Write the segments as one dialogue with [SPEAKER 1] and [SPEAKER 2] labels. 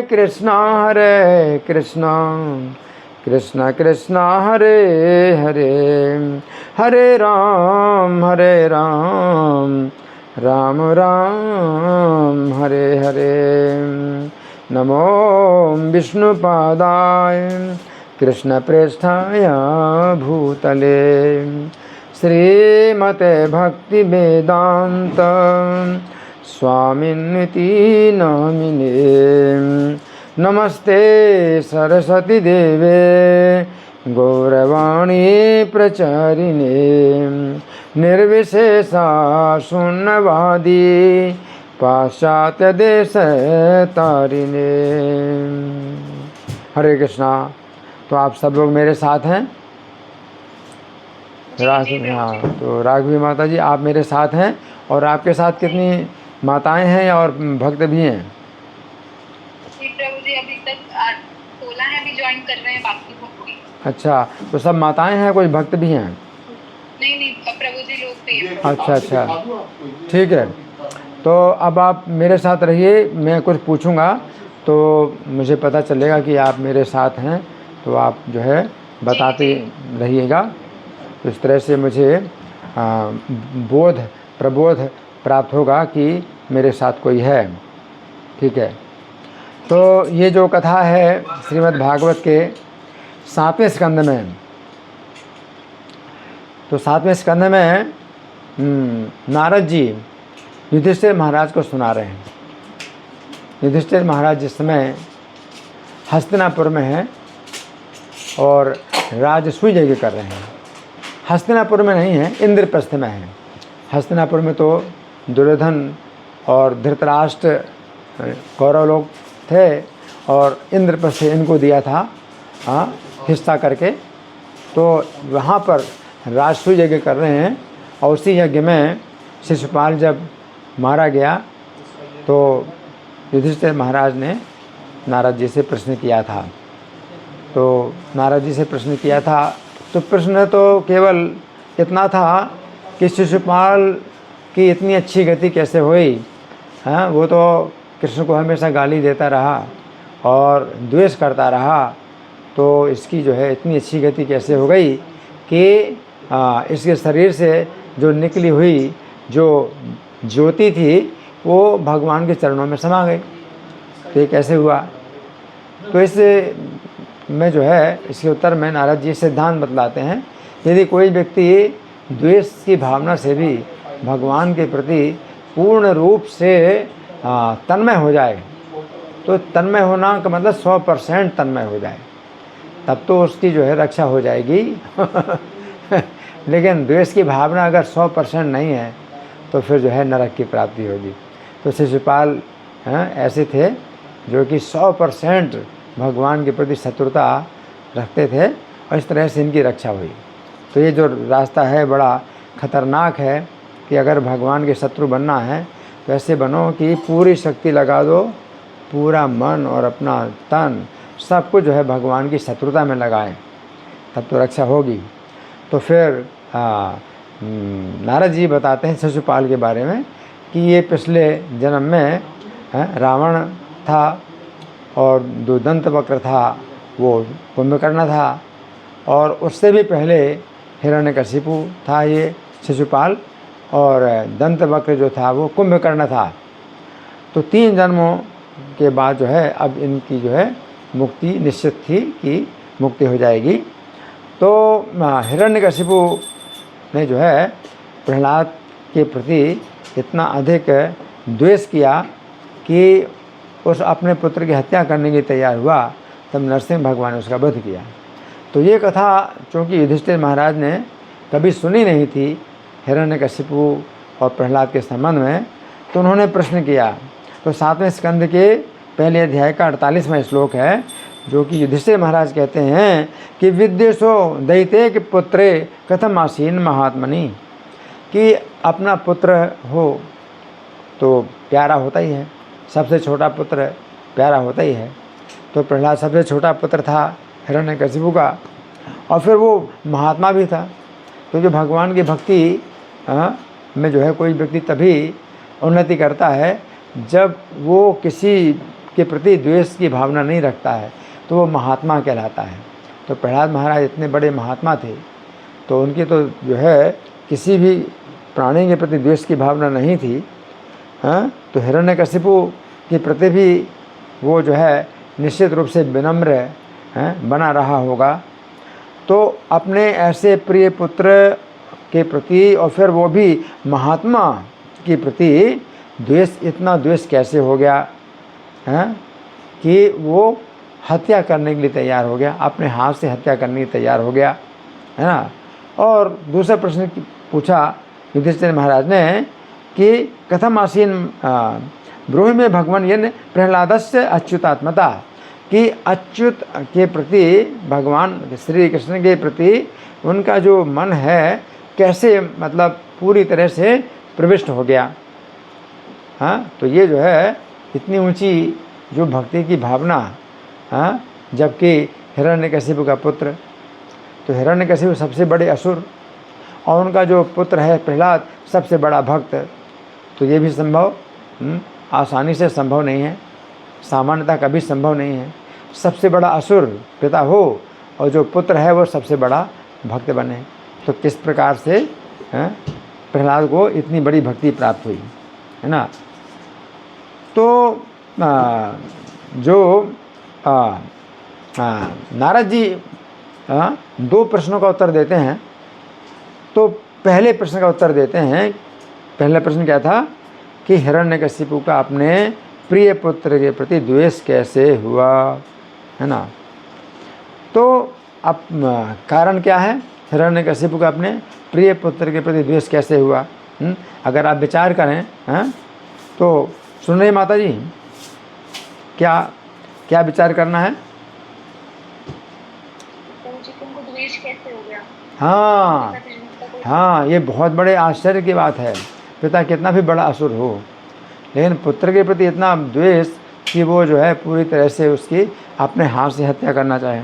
[SPEAKER 1] कृष्ण कृष्ण कृष्ण हरे हरे, हरे राम राम राम हरे हरे। नमो विष्णुपादाय कृष्ण प्रेष्ठाय भूतले, श्रीमते भक्ति वेदांत स्वामिन्निति नामिने। नमस्ते सरस्वती देवे गौरवाणी प्रचारिणे, निर्विशेषा शून्यवादी पाश्चात्य देश तारिणे। हरे कृष्णा। तो आप सब लोग मेरे साथ हैं? हाँ, तो राघवी माता जी आप मेरे साथ हैं, और आपके साथ कितनी माताएं हैं और भक्त भी हैं?
[SPEAKER 2] जी प्रभु जी, अभी तक 16 हैं, अभी ज्वाइन कर रहे हैं, बाकी होंगे।
[SPEAKER 1] अच्छा, तो सब माताएं हैं, कोई भक्त भी हैं?
[SPEAKER 2] नहीं प्रभु जी लोग भी हैं।
[SPEAKER 1] अच्छा, ठीक है। तो अब आप मेरे साथ रहिए, मैं कुछ पूछूंगा तो मुझे पता चलेगा कि आप मेरे साथ हैं, तो आप जो है बताते रहिएगा। तो इस तरह से मुझे प्रबोध प्राप्त होगा कि मेरे साथ कोई है। ठीक है। तो ये जो कथा है श्रीमद् भागवत के 7वें स्कंद में, तो 7वें स्कंद में नारद जी युधिष्ठिर महाराज को सुना रहे हैं। युधिष्ठिर महाराज जिस समय हस्तिनापुर में हैं और राजसूय यज्ञ कर रहे हैं। हस्तिनापुर में नहीं है, इंद्रप्रस्थ में है। हस्तिनापुर में तो दुर्योधन और धृतराष्ट्र कौरव लोग थे, और इंद्रप्रस्थ इनको दिया था हिस्सा करके। तो वहाँ पर राजसूय यज्ञ कर रहे हैं, और उसी यज्ञ में शिशुपाल जब मारा गया तो युधिष्ठिर महाराज ने नारद जी से प्रश्न किया था। तो नारद जी से प्रश्न किया था, तो प्रश्न तो केवल इतना था कि शिशुपाल की इतनी अच्छी गति कैसे हुई। हाँ, वो तो कृष्ण को हमेशा गाली देता रहा और द्वेष करता रहा, तो इसकी जो है इतनी अच्छी गति कैसे हो गई कि इसके शरीर से जो निकली हुई जो ज्योति थी वो भगवान के चरणों में समा गई। तो ये कैसे हुआ? तो इससे में जो है इसके उत्तर में नारद जी सिद्धांत बतलाते हैं, यदि कोई व्यक्ति द्वेष की भावना से भी भगवान के प्रति पूर्ण रूप से तन्मय हो जाए, तो तन्मय होना का मतलब 100% तन्मय हो जाए, तब तो उसकी जो है रक्षा हो जाएगी। लेकिन द्वेष की भावना अगर 100% नहीं है तो फिर जो है नरक की प्राप्ति होगी। तो शिशुपाल ऐसे थे जो कि 100% भगवान के प्रति शत्रुता रखते थे, और इस तरह से इनकी रक्षा हुई। तो ये जो रास्ता है बड़ा खतरनाक है कि अगर भगवान के शत्रु बनना है तो ऐसे बनो कि पूरी शक्ति लगा दो, पूरा मन और अपना तन सब कुछ जो है भगवान की शत्रुता में लगाएं, तब तो रक्षा होगी। तो फिर नारद जी बताते हैं शिशुपाल के बारे में कि ये पिछले जन्म में रावण था, और जो दंत वक्र था वो कुंभकर्ण था, और उससे भी पहले हिरण्यकशिपु था ये शिशुपाल, और दंत वक्र जो था वो कुंभकर्ण था। तो 3 जन्मों के बाद जो है अब इनकी जो है मुक्ति निश्चित थी कि मुक्ति हो जाएगी। तो हिरण्यकशिपु ने जो है प्रहलाद के प्रति इतना अधिक द्वेष किया कि उस अपने पुत्र की हत्या करने के तैयार हुआ, तब नरसिंह भगवान ने उसका वध किया। तो ये कथा चूँकि युधिष्ठिर महाराज ने कभी सुनी नहीं थी हिरण्यकशिपु और प्रहलाद के संबंध में, तो उन्होंने प्रश्न किया। तो 7वें स्कंद के पहले अध्याय का 48वां श्लोक है, जो कि युधिष्ठिर महाराज कहते हैं कि विद्वेषो दैते के पुत्रे कथम आसीन महात्मनि, कि अपना पुत्र हो तो प्यारा होता ही है, सबसे छोटा पुत्र प्यारा होता ही है। तो प्रहलाद सबसे छोटा पुत्र था हिरण्यकशिपु का, और फिर वो महात्मा भी था, क्योंकि भगवान की भक्ति में जो है कोई व्यक्ति तभी उन्नति करता है जब वो किसी के प्रति द्वेष की भावना नहीं रखता है तो वो महात्मा कहलाता है। तो प्रहलाद महाराज इतने बड़े महात्मा थे, तो उनकी तो जो है किसी भी प्राणी के प्रति द्वेष की भावना नहीं थी। हाँ, तो हिरण्यकशिपु के प्रति भी वो जो है निश्चित रूप से विनम्र बना रहा होगा। तो अपने ऐसे प्रिय पुत्र के प्रति और फिर वो भी महात्मा के प्रति द्वेष, इतना द्वेष कैसे हो गया है कि वो हत्या करने के लिए तैयार हो गया, अपने हाथ से हत्या करने के लिए तैयार हो गया, है ना। और दूसरा प्रश्न पूछा युधिष्ठिर महाराज ने कि कथम आसीन ब्रूहि में भगवान यन प्रहलादस्य अच्युतात्मता, कि अच्युत के प्रति भगवान श्री कृष्ण के प्रति उनका जो मन है कैसे मतलब पूरी तरह से प्रविष्ट हो गया। हाँ, तो ये जो है इतनी ऊंची जो भक्ति की भावना। हाँ, जबकि हिरण्यकशिपु का पुत्र, तो हिरण्यकशिपु सबसे बड़े असुर और उनका जो पुत्र है प्रहलाद सबसे बड़ा भक्त, तो ये भी संभव आसानी से संभव नहीं है, सामान्यतः कभी संभव नहीं है। सबसे बड़ा असुर पिता हो और जो पुत्र है वो सबसे बड़ा भक्त बने, तो किस प्रकार से प्रहलाद को इतनी बड़ी भक्ति प्राप्त हुई, है ना। तो जो नारद जी दो प्रश्नों का उत्तर देते हैं। तो पहले प्रश्न का उत्तर देते हैं। पहला प्रश्न क्या था कि हिरण्यकशिपु का अपने प्रिय पुत्र के प्रति द्वेष कैसे हुआ, है ना। तो अब कारण क्या है, हिरण्यकशिपु का अपने प्रिय पुत्र के प्रति द्वेष कैसे हुआ। अगर आप विचार करें तो सुन रहे माता जी, क्या क्या विचार करना है।
[SPEAKER 2] द्वेष कैसे हो गया।
[SPEAKER 1] हाँ हाँ, ये बहुत बड़े आश्चर्य की बात है। पिता कितना भी बड़ा असुर हो, लेकिन पुत्र के प्रति इतना द्वेष कि वो जो है पूरी तरह से उसकी अपने हाथ से हत्या करना चाहे।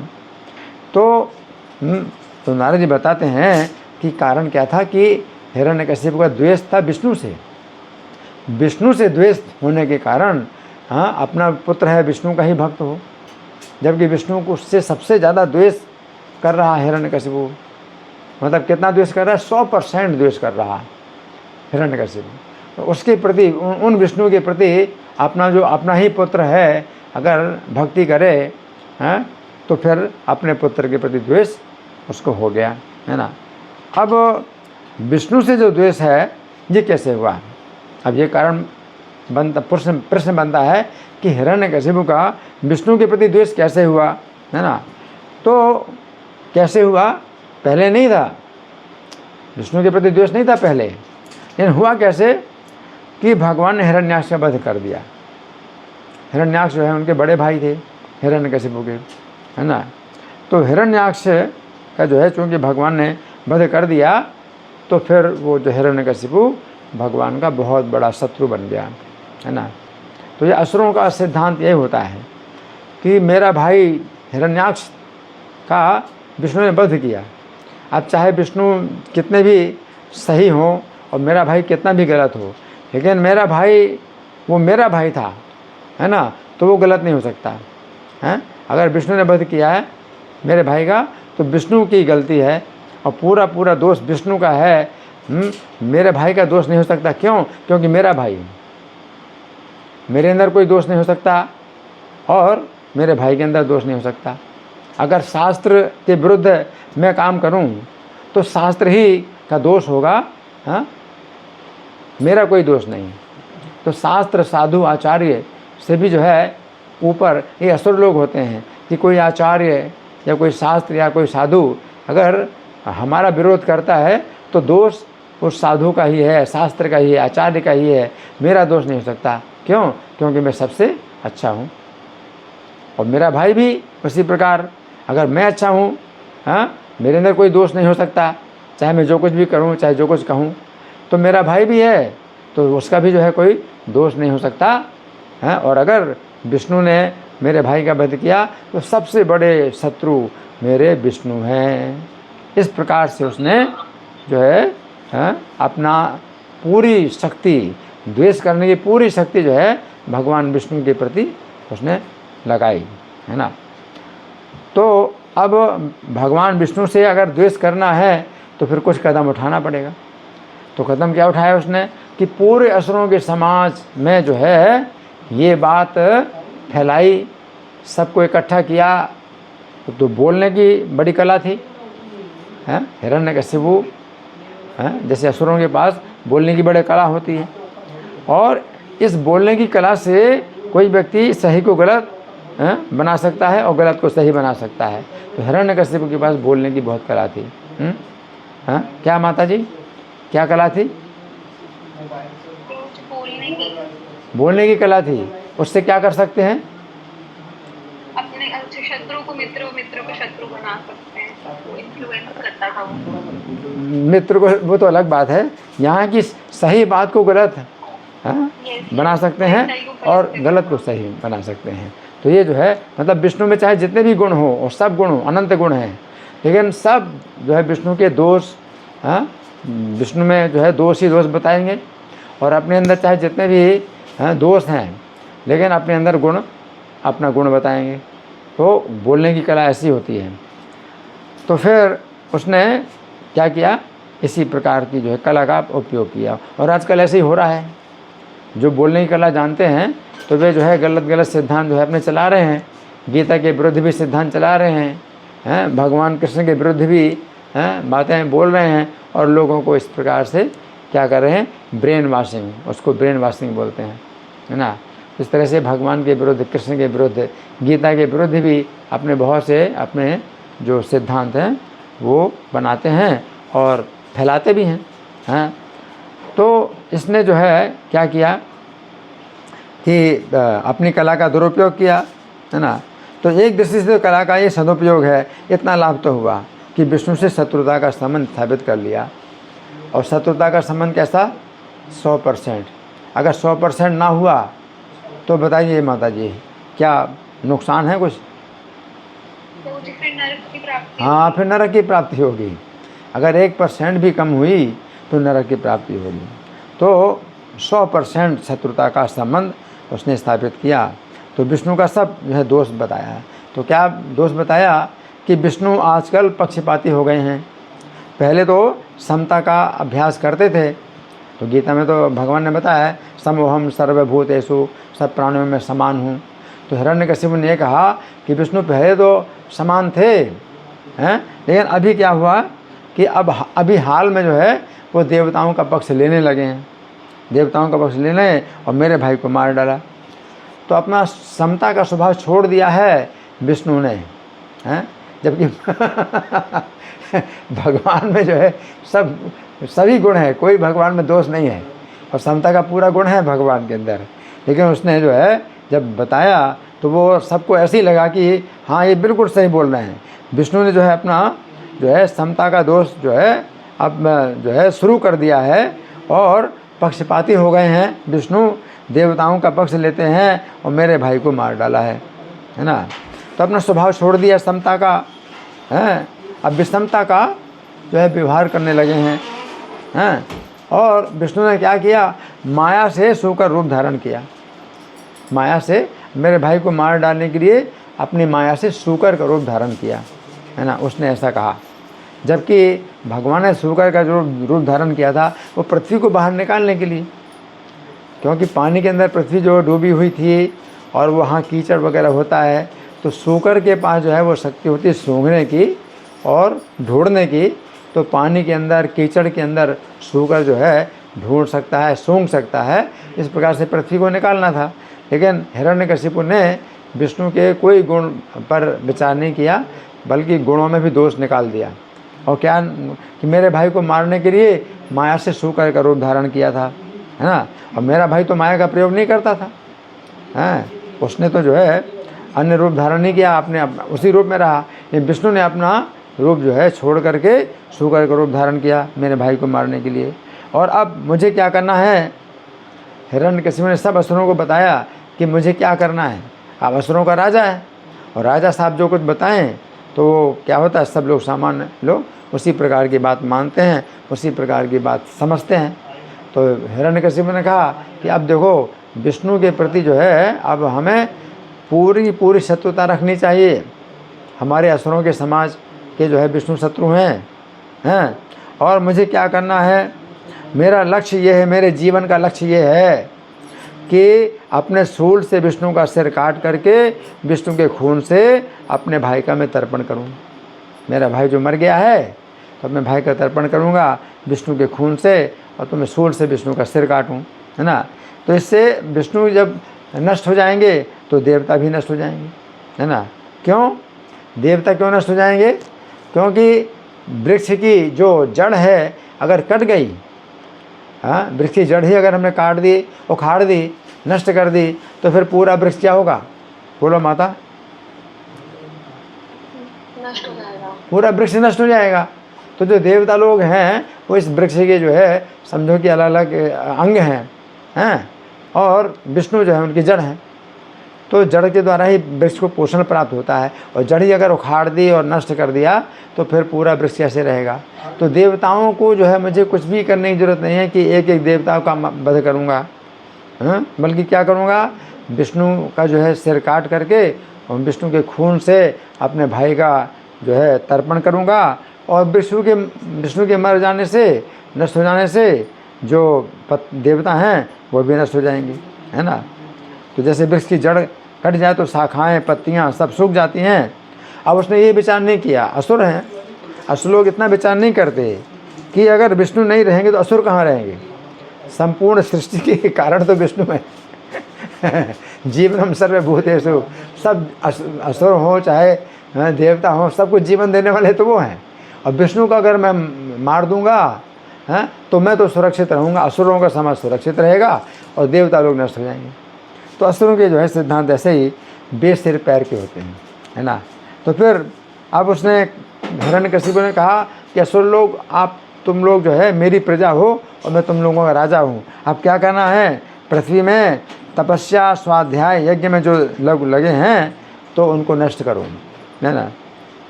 [SPEAKER 1] तो नारद जी बताते हैं कि कारण क्या था कि हिरण्यकशिपु का द्वेष था विष्णु से। विष्णु से द्वेष होने के कारण अपना पुत्र है विष्णु का ही भक्त हो, जबकि विष्णु को उससे सबसे ज़्यादा द्वेष कर रहा है हिरण्यकशिपु। मतलब कितना द्वेष कर रहा है, 100% द्वेष कर रहा है हिरण्यकशिपु। तो उसके प्रति उन विष्णु के प्रति अपना ही पुत्र है अगर भक्ति करे तो फिर अपने पुत्र के प्रति द्वेष उसको हो गया, है ना। अब विष्णु से जो द्वेष है ये कैसे हुआ। अब ये कारण प्रश्न बनता है कि हिरण्यकशिपु का विष्णु के प्रति द्वेष कैसे हुआ, है ना। तो कैसे हुआ, पहले नहीं था, विष्णु के प्रति द्वेष नहीं था पहले, लेकिन हुआ कैसे कि भगवान ने हिरण्याक्ष का वध कर दिया। हिरण्याक्ष जो है उनके बड़े भाई थे हिरण्यकशिपु के, है ना। तो हिरण्याक्ष का जो है चूँकि भगवान ने वध कर दिया, तो फिर वो जो हिरण्यकशिपु भगवान का बहुत बड़ा शत्रु बन गया, है ना। तो ये असुरों का सिद्धांत यही होता है कि मेरा भाई हिरण्याक्ष का विष्णु ने वध किया। अब चाहे विष्णु कितने भी सही हों और मेरा भाई कितना भी गलत हो, लेकिन मेरा भाई वो मेरा भाई था, है ना, तो वो गलत नहीं हो सकता है। अगर विष्णु ने वध किया है मेरे भाई का तो विष्णु की गलती है और पूरा दोष विष्णु का है। मेरे भाई का दोष नहीं हो सकता। क्यों? क्योंकि मेरा भाई, मेरे अंदर कोई दोष नहीं हो सकता और मेरे भाई के अंदर दोष नहीं हो सकता। अगर शास्त्र के विरुद्ध मैं काम करूं तो शास्त्र ही का दोष होगा, मेरा कोई दोष नहीं। तो शास्त्र साधु आचार्य से भी जो है ऊपर ये असुर लोग होते हैं कि कोई आचार्य या कोई शास्त्र या कोई साधु अगर हमारा विरोध करता है तो दोष उस साधु का ही है, शास्त्र का ही है, आचार्य का ही है, मेरा दोष नहीं हो सकता। क्यों? क्योंकि मैं सबसे अच्छा हूँ और मेरा भाई भी उसी प्रकार। अगर मैं अच्छा हूँ, मेरे अंदर कोई दोष नहीं हो सकता, चाहे मैं जो कुछ भी करूँ, चाहे जो कुछ कहूँ। तो मेरा भाई भी है तो उसका भी जो है कोई दोष नहीं हो सकता, है। और अगर विष्णु ने मेरे भाई का वध किया तो सबसे बड़े शत्रु मेरे विष्णु हैं। इस प्रकार से उसने जो है अपना पूरी शक्ति, द्वेष करने की पूरी शक्ति जो है भगवान विष्णु के प्रति उसने लगाई, है ना। तो अब भगवान विष्णु से अगर द्वेष करना है तो फिर कुछ कदम उठाना पड़ेगा। तो कदम क्या उठाया उसने कि पूरे असुरों के समाज में जो है ये बात फैलाई, सबको इकट्ठा किया। तो बोलने की बड़ी कला थी, हैं, हिरण्यकशिपु, हैं, जैसे असुरों के पास बोलने की बड़ी कला होती है, और इस बोलने की कला से कोई व्यक्ति सही को गलत बना सकता है और गलत को सही बना सकता है। तो हिरण्यकशिपु के पास बोलने की बहुत कला थी। क्या माता जी, क्या कला थी? बोलने की कला थी। उससे क्या कर सकते हैं?
[SPEAKER 2] अपने शत्रु को मित्र, मित्र को शत्रु बना सकते हैं। वो इन्फ्लुएंस करता था वो।
[SPEAKER 1] मित्र को, वो तो अलग बात है। यहाँ की सही बात को गलत बना सकते हैं और गलत को सही बना सकते हैं। तो ये जो है मतलब विष्णु में चाहे जितने भी गुण हो, और सब गुण अनंत गुण हैं, लेकिन सब जो है विष्णु के दोष, विष्णु में जो है दोष ही दोष बताएंगे, और अपने अंदर चाहे जितने भी दोष हैं, लेकिन अपने अंदर गुण, अपना गुण बताएंगे। तो बोलने की कला ऐसी होती है। तो फिर उसने क्या किया, इसी प्रकार की जो है कला का उपयोग किया। और आजकल ऐसे ही हो रहा है, जो बोलने की कला जानते हैं तो वे जो है गलत गलत सिद्धांत जो है अपने चला रहे हैं। गीता के विरुद्ध भी सिद्धांत चला रहे हैं, भगवान कृष्ण के विरुद्ध भी बातें बोल रहे हैं, और लोगों को इस प्रकार से क्या कर रहे हैं, ब्रेन वाशिंग, उसको ब्रेन वाशिंग बोलते हैं, है ना। इस तरह से भगवान के विरुद्ध, कृष्ण के विरुद्ध, गीता के विरुद्ध भी अपने बहुत से अपने जो सिद्धांत हैं वो बनाते हैं और फैलाते भी हैं। तो इसने जो है क्या किया कि अपनी कला का दुरुपयोग किया, है ना। तो एक दृष्टि से कला का ये सदुपयोग है। इतना लाभ तो हुआ कि विष्णु से शत्रुता का संबंध स्थापित कर लिया। और शत्रुता का संबंध कैसा? 100%। अगर 100% ना हुआ तो बताइए माता जी, क्या नुकसान है कुछ?
[SPEAKER 2] तो फिर नरक की प्राप्ति।
[SPEAKER 1] हाँ, फिर नरक की प्राप्ति होगी। अगर 1% भी कम हुई तो नरक की प्राप्ति होगी। तो 100% शत्रुता का संबंध उसने स्थापित किया। तो विष्णु का सब जो है दोष बताया। तो क्या दोष बताया कि विष्णु आजकल पक्षपाती हो गए हैं। पहले तो समता का अभ्यास करते थे। तो गीता में तो भगवान ने बताया समोहम सर्वभूतेषु, सब प्राणियों में समान हूँ। तो हिरण्यकशिपु ने कहा कि विष्णु पहले तो समान थे, हैं, लेकिन अभी क्या हुआ कि अभी हाल में जो है वो देवताओं का पक्ष लेने लगे हैं, देवताओं का पक्ष लेने, और मेरे भाई को मार डाला। तो अपना समता का स्वभाव छोड़ दिया है विष्णु ने, हैं, जबकि भगवान में जो है सभी गुण है, कोई भगवान में दोष नहीं है, और समता का पूरा गुण है भगवान के अंदर। लेकिन उसने जो है जब बताया तो वो सबको ऐसे ही लगा कि हाँ ये बिल्कुल सही बोल रहे हैं। विष्णु ने जो है अपना जो है समता का दोष जो है अब जो है शुरू कर दिया है, और पक्षपाती हो गए हैं। विष्णु देवताओं का पक्ष लेते हैं और मेरे भाई को मार डाला है ना। तो अपना स्वभाव छोड़ दिया समता का, हैं, अब विषमता का जो है व्यवहार करने लगे हैं। और विष्णु ने क्या किया, माया से सूकर रूप धारण किया। माया से मेरे भाई को मार डालने के लिए अपनी माया से सूकर का रूप धारण किया, है ना, उसने ऐसा कहा। जबकि भगवान ने सूकर का जो रूप धारण किया था वो पृथ्वी को बाहर निकालने के लिए, क्योंकि पानी के अंदर पृथ्वी जो डूबी हुई थी और वहाँ कीचड़ वगैरह होता है, तो सूकर के पास जो है वो शक्ति होती है सूंघने की और ढूंढने की। तो पानी के अंदर, कीचड़ के अंदर सूकर जो है ढूंढ सकता है, सूंघ सकता है। इस प्रकार से पृथ्वी को निकालना था। लेकिन हिरण्यकशिपु ने विष्णु के कोई गुण पर विचार नहीं किया, बल्कि गुणों में भी दोष निकाल दिया। और क्या कि मेरे भाई को मारने के लिए माया से सूकर का रूप धारण किया था, है ना। और मेरा भाई तो माया का प्रयोग नहीं करता था, हैं, उसने तो जो है अन्य रूप धारण नहीं किया, आपने उसी रूप में रहा। लेकिन विष्णु ने अपना रूप जो है छोड़ करके सूकर का रूप धारण किया मेरे भाई को मारने के लिए। और अब मुझे क्या करना है, हिरण्यकशिपु ने सब असुरों को बताया कि मुझे क्या करना है। अब असुरों का राजा है, और राजा साहब जो कुछ बताएं तो क्या होता है, सब लोग सामान्य लोग उसी प्रकार की बात मानते हैं, उसी प्रकार की बात समझते हैं। तो हिरण्यकशिपु ने कहा कि अब देखो विष्णु के प्रति जो है अब हमें पूरी पूरी शत्रुता रखनी चाहिए। हमारे असुरों के समाज के जो है विष्णु शत्रु हैं। और मुझे क्या करना है, मेरा लक्ष्य ये है, मेरे जीवन का लक्ष्य ये है कि अपने सूल से विष्णु का सिर काट करके विष्णु के खून से अपने भाई का मैं तर्पण करूं। मेरा भाई जो मर गया है तो अपने भाई का तर्पण करूंगा विष्णु के खून से, और तो मैं सूल से विष्णु का सिर काटूं, है ना। तो इससे विष्णु जब नष्ट हो जाएंगे तो देवता भी नष्ट हो जाएंगे, है ना। क्यों देवता क्यों नष्ट हो जाएंगे? क्योंकि वृक्ष की जो जड़ है अगर कट गई, हाँ, वृक्ष की जड़ ही अगर हमने काट दी, उखाड़ दी, नष्ट कर दी, तो फिर पूरा वृक्ष क्या होगा? बोलो माता।
[SPEAKER 2] नष्ट हो जाएगा,
[SPEAKER 1] पूरा वृक्ष नष्ट हो जाएगा। तो जो देवता लोग हैं वो इस वृक्ष के जो है समझो कि अलग अलग अंग हैं, और विष्णु जो है उनकी जड़ है। तो जड़ के द्वारा ही वृक्ष को पोषण प्राप्त होता है, और जड़ ही अगर उखाड़ दी और नष्ट कर दिया तो फिर पूरा वृक्ष कैसे रहेगा? तो देवताओं को जो है मुझे कुछ भी करने की ज़रूरत नहीं है कि एक एक देवता का वध करूँगा, बल्कि क्या करूँगा, विष्णु का जो है सिर काट करके और विष्णु के खून से अपने भाई का जो है तर्पण करूँगा, और विष्णु के मर जाने से, नष्ट हो जाने से जो देवता हैं वो भी नष्ट हो जाएंगे, है ना। तो जैसे वृक्ष की जड़ कट जाए तो शाखाएं, पत्तियां सब सूख जाती हैं। अब उसने ये विचार नहीं किया, असुर हैं, असुर लोग इतना विचार नहीं करते कि अगर विष्णु नहीं रहेंगे तो असुर कहाँ रहेंगे। संपूर्ण सृष्टि के कारण तो विष्णु है। जीवनम सर्वभूतेषु, सब असुर हो चाहे देवता हो, सबको जीवन देने वाले तो वो हैं। और विष्णु का अगर मैं मार दूंगा तो मैं तो सुरक्षित रहूँगा, असुरों का समाज सुरक्षित रहेगा और देवता लोग नष्ट हो जाएंगे। तो असुरों के जो है सिद्धांत ऐसे ही बेसिर पैर के होते हैं, है ना। तो फिर अब उसने हिरण्यकशिपु ने कहा कि असुर लोग, आप तुम लोग जो है मेरी प्रजा हो और मैं तुम लोगों का राजा हूँ। अब क्या करना है, पृथ्वी में तपस्या स्वाध्याय यज्ञ में जो लोग लगे हैं तो उनको नष्ट करो, है ना।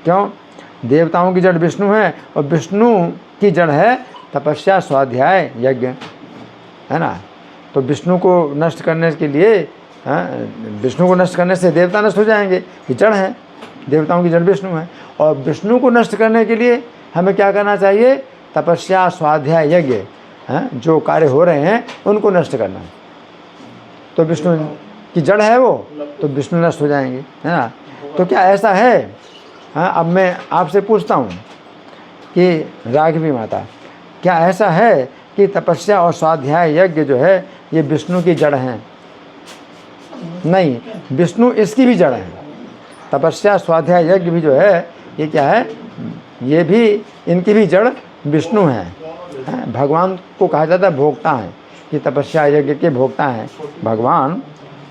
[SPEAKER 1] क्यों? देवताओं की जड़ विष्णु है और विष्णु की जड़ है तपस्या स्वाध्याय यज्ञ, है ना। तो विष्णु को नष्ट करने के लिए, विष्णु को नष्ट करने से देवता नष्ट हो जाएंगे, ये जड़ है, देवताओं की जड़ विष्णु है। और विष्णु को नष्ट करने के लिए हमें क्या करना चाहिए? तपस्या स्वाध्याय यज्ञ, जो कार्य हो रहे हैं उनको नष्ट करना। तो विष्णु की जड़ है वो, तो विष्णु नष्ट हो जाएंगे, है ना। तो क्या ऐसा है? अब मैं आपसे पूछता हूँ कि राघवी माता, क्या ऐसा है कि तपस्या और स्वाध्याय यज्ञ जो है ये विष्णु की जड़ हैं? नहीं, विष्णु इसकी भी जड़ है। तपस्या स्वाध्याय यज्ञ भी जो है ये क्या है? ये भी, इनकी भी जड़ विष्णु है। भगवान को कहा जाता है भोक्ता है, कि तपस्या यज्ञ के भोक्ता हैं भगवान,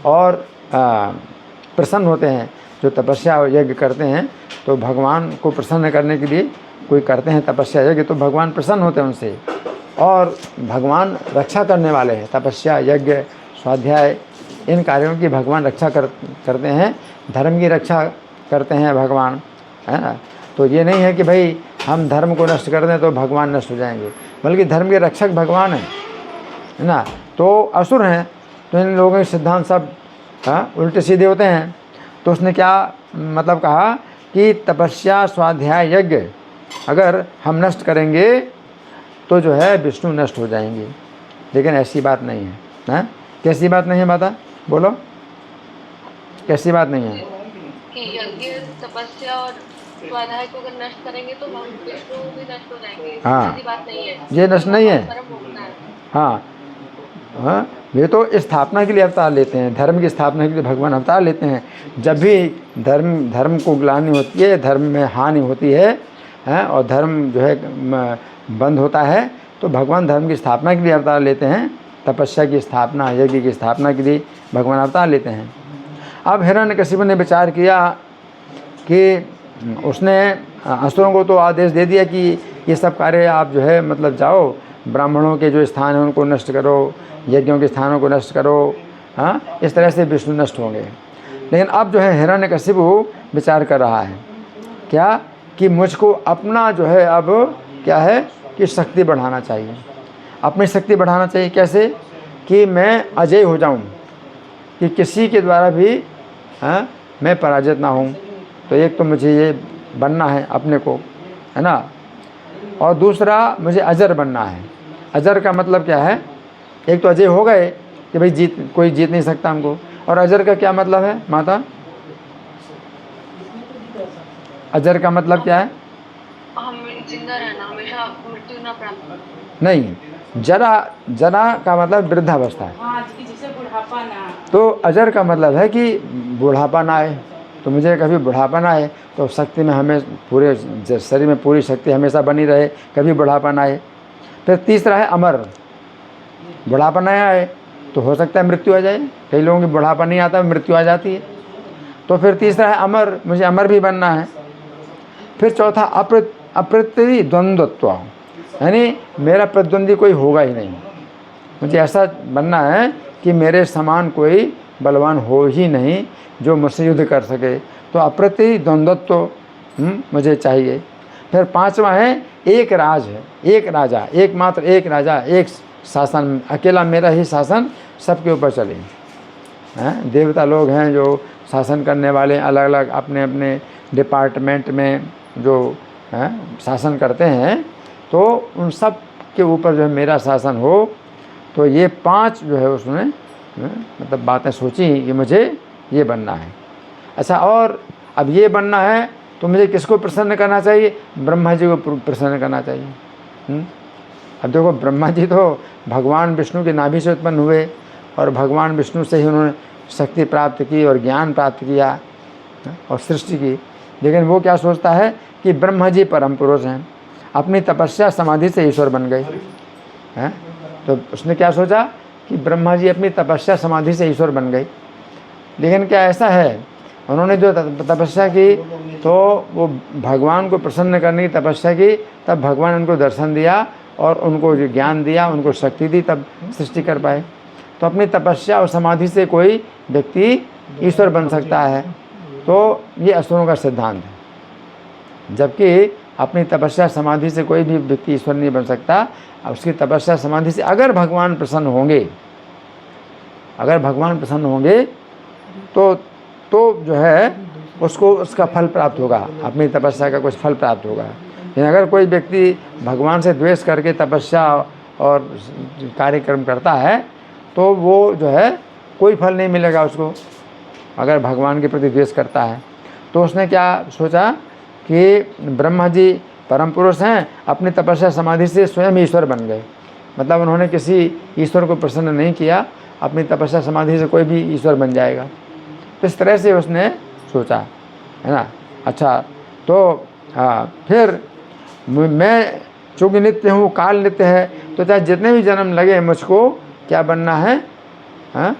[SPEAKER 1] और प्रसन्न होते हैं जो तपस्या यज्ञ करते हैं। तो भगवान को प्रसन्न करने के लिए कोई करते हैं तपस्या यज्ञ तो भगवान प्रसन्न होते हैं उनसे, और भगवान रक्षा करने वाले हैं। तपस्या यज्ञ स्वाध्याय इन कार्यों की भगवान रक्षा करते हैं, धर्म की रक्षा करते हैं भगवान, है ना। तो ये नहीं है कि भाई हम धर्म को नष्ट कर दें तो भगवान नष्ट हो जाएंगे, बल्कि धर्म के रक्षक भगवान हैं, है ना। तो असुर हैं, तो इन लोगों के सिद्धांत सब उल्टे सीधे होते हैं। तो उसने क्या मतलब कहा कि तपस्या स्वाध्याय यज्ञ अगर हम नष्ट करेंगे तो जो है विष्णु नष्ट हो जाएंगे, लेकिन ऐसी बात नहीं है। कैसी बात नहीं है माता, बोलो, कैसी बात नहीं है?
[SPEAKER 2] कि यज्ञ तपस्या और स्वाध्याय को अगर नष्ट करेंगे तो विष्णु भी नष्ट हो जाएंगे, ऐसी बात नहीं है।
[SPEAKER 1] ये नष्ट नहीं है।
[SPEAKER 2] कर्म होता है।
[SPEAKER 1] हाँ, ये तो स्थापना के लिए अवतार लेते हैं, धर्म की स्थापना के लिए भगवान अवतार लेते हैं। जब भी धर्म को ग्लानि होती है, धर्म में हानि होती है, और धर्म जो है बंद होता है, तो भगवान धर्म की स्थापना के लिए अवतार लेते हैं। तपस्या की स्थापना, यज्ञ की स्थापना के लिए भगवान अवतार लेते हैं। अब हिरण्यकशिपु ने विचार किया कि उसने असुरों को तो आदेश दे दिया कि ये सब कार्य आप जो है मतलब जाओ, ब्राह्मणों के जो स्थान हैं उनको नष्ट करो, यज्ञों के स्थानों को नष्ट करो, इस तरह से विष्णु नष्ट होंगे। लेकिन अब जो है हिरण्यकशिपु विचार कर रहा है क्या, कि मुझको अपना जो है अब क्या है कि शक्ति बढ़ाना चाहिए, अपनी शक्ति बढ़ाना चाहिए। कैसे? कि मैं अजय हो जाऊं, कि किसी के द्वारा भी हाँ, मैं पराजित ना हूँ। तो एक तो मुझे ये बनना है अपने को, है ना, और दूसरा मुझे अजर बनना है। अजर का मतलब क्या है? एक तो अजय हो गए कि भाई कोई जीत नहीं सकता हमको, और अजर का क्या मतलब है माता? अजर का मतलब क्या है?
[SPEAKER 2] हम जिंदा रहना, हमेशा मृत्यु ना प्राप्त।
[SPEAKER 1] नहीं, जरा जरा का मतलब वृद्धावस्था है।
[SPEAKER 3] हाँ, जैसे बुढ़ापा ना।
[SPEAKER 1] तो अजर का मतलब है कि बुढ़ापा ना आए। तो मुझे कभी बुढ़ापा ना आए, तो शक्ति में हमें पूरे शरीर में पूरी शक्ति हमेशा बनी रहे, कभी बुढ़ापा ना आए। फिर तीसरा है अमर। बुढ़ापा ना आए तो हो सकता है मृत्यु आ जाए, कई लोगों की बुढ़ापा नहीं आता, मृत्यु आ जाती है। तो फिर तीसरा है अमर, मुझे अमर भी बनना है। फिर चौथा अप्रतिद्वंद्वत्व, यानी मेरा प्रतिद्वंदी कोई होगा ही नहीं। मुझे ऐसा बनना है कि मेरे समान कोई बलवान हो ही नहीं जो मुझसे युद्ध कर सके। तो अप्रतिद्वंद्वत्व मुझे चाहिए। फिर पांचवा है एक राज है, एक राजा, एकमात्र एक राजा, एक शासन, अकेला मेरा ही शासन सबके ऊपर चले। हैं, देवता लोग हैं जो शासन करने वाले, अलग अलग अपने अपने डिपार्टमेंट में जो हैं शासन करते हैं, तो उन सब के ऊपर जो है मेरा शासन हो। तो ये 5 जो है उसने मतलब बातें सोची कि मुझे ये बनना है। अच्छा, और अब ये बनना है तो मुझे किसको प्रसन्न करना चाहिए? ब्रह्मा जी को प्रसन्न करना चाहिए। अब देखो, ब्रह्मा जी तो भगवान विष्णु के नाभि से उत्पन्न हुए, और भगवान विष्णु से ही उन्होंने शक्ति प्राप्त की और ज्ञान प्राप्त किया और सृष्टि की। लेकिन वो क्या सोचता है कि ब्रह्मा जी परम पुरुष हैं, अपनी तपस्या समाधि से ईश्वर बन गए हैं। तो उसने क्या सोचा कि ब्रह्मा जी अपनी तपस्या समाधि से ईश्वर बन गए। लेकिन क्या ऐसा है, उन्होंने जो तपस्या की तो वो भगवान को प्रसन्न करने की तपस्या की, तब भगवान उनको दर्शन दिया और उनको जो ज्ञान दिया, उनको शक्ति दी, तब सृष्टि कर पाए। तो अपनी तपस्या और समाधि से कोई व्यक्ति ईश्वर बन सकता है। तो ये असुरों का सिद्धांत है। जबकि अपनी तपस्या समाधि से कोई भी व्यक्ति ईश्वर नहीं बन सकता। उसकी तपस्या समाधि से अगर भगवान प्रसन्न होंगे, अगर भगवान प्रसन्न होंगे तो जो है उसको उसका फल प्राप्त होगा, अपनी तपस्या का कुछ फल प्राप्त होगा। लेकिन अगर कोई व्यक्ति भगवान से द्वेष करके तपस्या और कार्यक्रम करता है तो वो जो है कोई फल नहीं मिलेगा उसको, अगर भगवान के प्रति द्वेष करता है। तो उसने क्या सोचा कि ब्रह्मा जी परम पुरुष हैं, अपनी तपस्या समाधि से स्वयं ईश्वर बन गए। मतलब उन्होंने किसी ईश्वर को प्रसन्न नहीं किया, अपनी तपस्या समाधि से कोई भी ईश्वर बन जाएगा। तो इस तरह से उसने सोचा, है ना। अच्छा, तो हाँ, फिर मैं चूँकि नित्य हूँ, काल नित्य है, तो चाहे जितने भी जन्म लगे मुझको क्या बनना है? हाँ,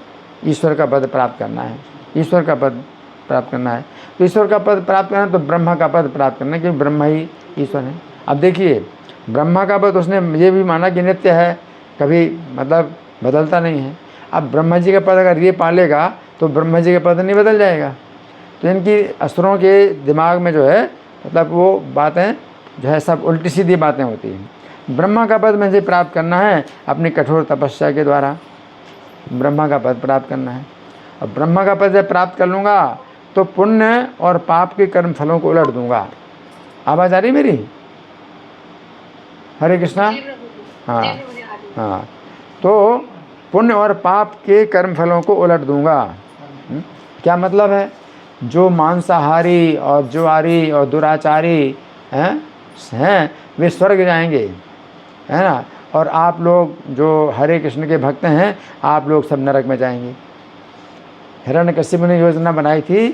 [SPEAKER 1] ईश्वर का पद प्राप्त करना है, ईश्वर का पद प्राप्त करना है। तो ईश्वर का पद प्राप्त करना है तो ब्रह्मा का पद प्राप्त करना है, क्योंकि ब्रह्मा ही ईश्वर है। अब देखिए, ब्रह्मा का पद उसने ये भी माना कि नित्य है, कभी मतलब बदलता नहीं है। अब ब्रह्मा जी का पद अगर ये पालेगा तो ब्रह्मा जी का पद नहीं बदल जाएगा। तो इनकी असुरों के दिमाग में जो है मतलब वो बातें जो है सब उल्टी सीधी बातें होती हैं। ब्रह्मा का पद मुझे प्राप्त करना है अपनी कठोर तपस्या के द्वारा, ब्रह्मा का पद प्राप्त करना है। और ब्रह्मा का पद जब प्राप्त कर लूँगा तो पुण्य और पाप के कर्म फलों को उलट दूंगा। आवाज़ आ रही मेरी? हरे कृष्णा। हाँ हाँ, तो पुण्य और पाप के कर्म फलों को उलट दूंगा। क्या मतलब है? जो मांसाहारी और जुआरी और दुराचारी हैं वे स्वर्ग जाएंगे, है ना। और आप लोग जो हरे कृष्ण के भक्त हैं, आप लोग सब नरक में जाएंगे। हिरण्यकशिपु ने योजना बनाई थी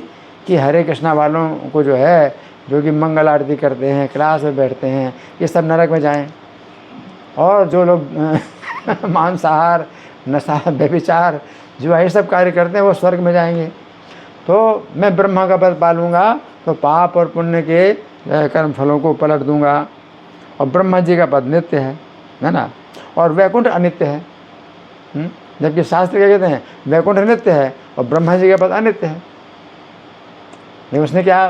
[SPEAKER 1] कि हरे कृष्णा वालों को जो है, जो कि मंगल आरती करते हैं, क्लास में बैठते हैं, ये सब नरक में जाएं, और जो लोग मांसाहार, नशा, व्यभिचार, जो ये सब कार्य करते हैं वो स्वर्ग में जाएंगे। तो मैं ब्रह्मा का पद पालूंगा तो पाप और पुण्य के कर्म फलों को पलट दूंगा। और ब्रह्मा जी का पद नित्य है ना, और वैकुंठ अनित्य है। जबकि शास्त्र क्या कहते हैं? वैकुंठ नित्य है और ब्रह्मा जी का पद अनित्य है। लेकिन उसने क्या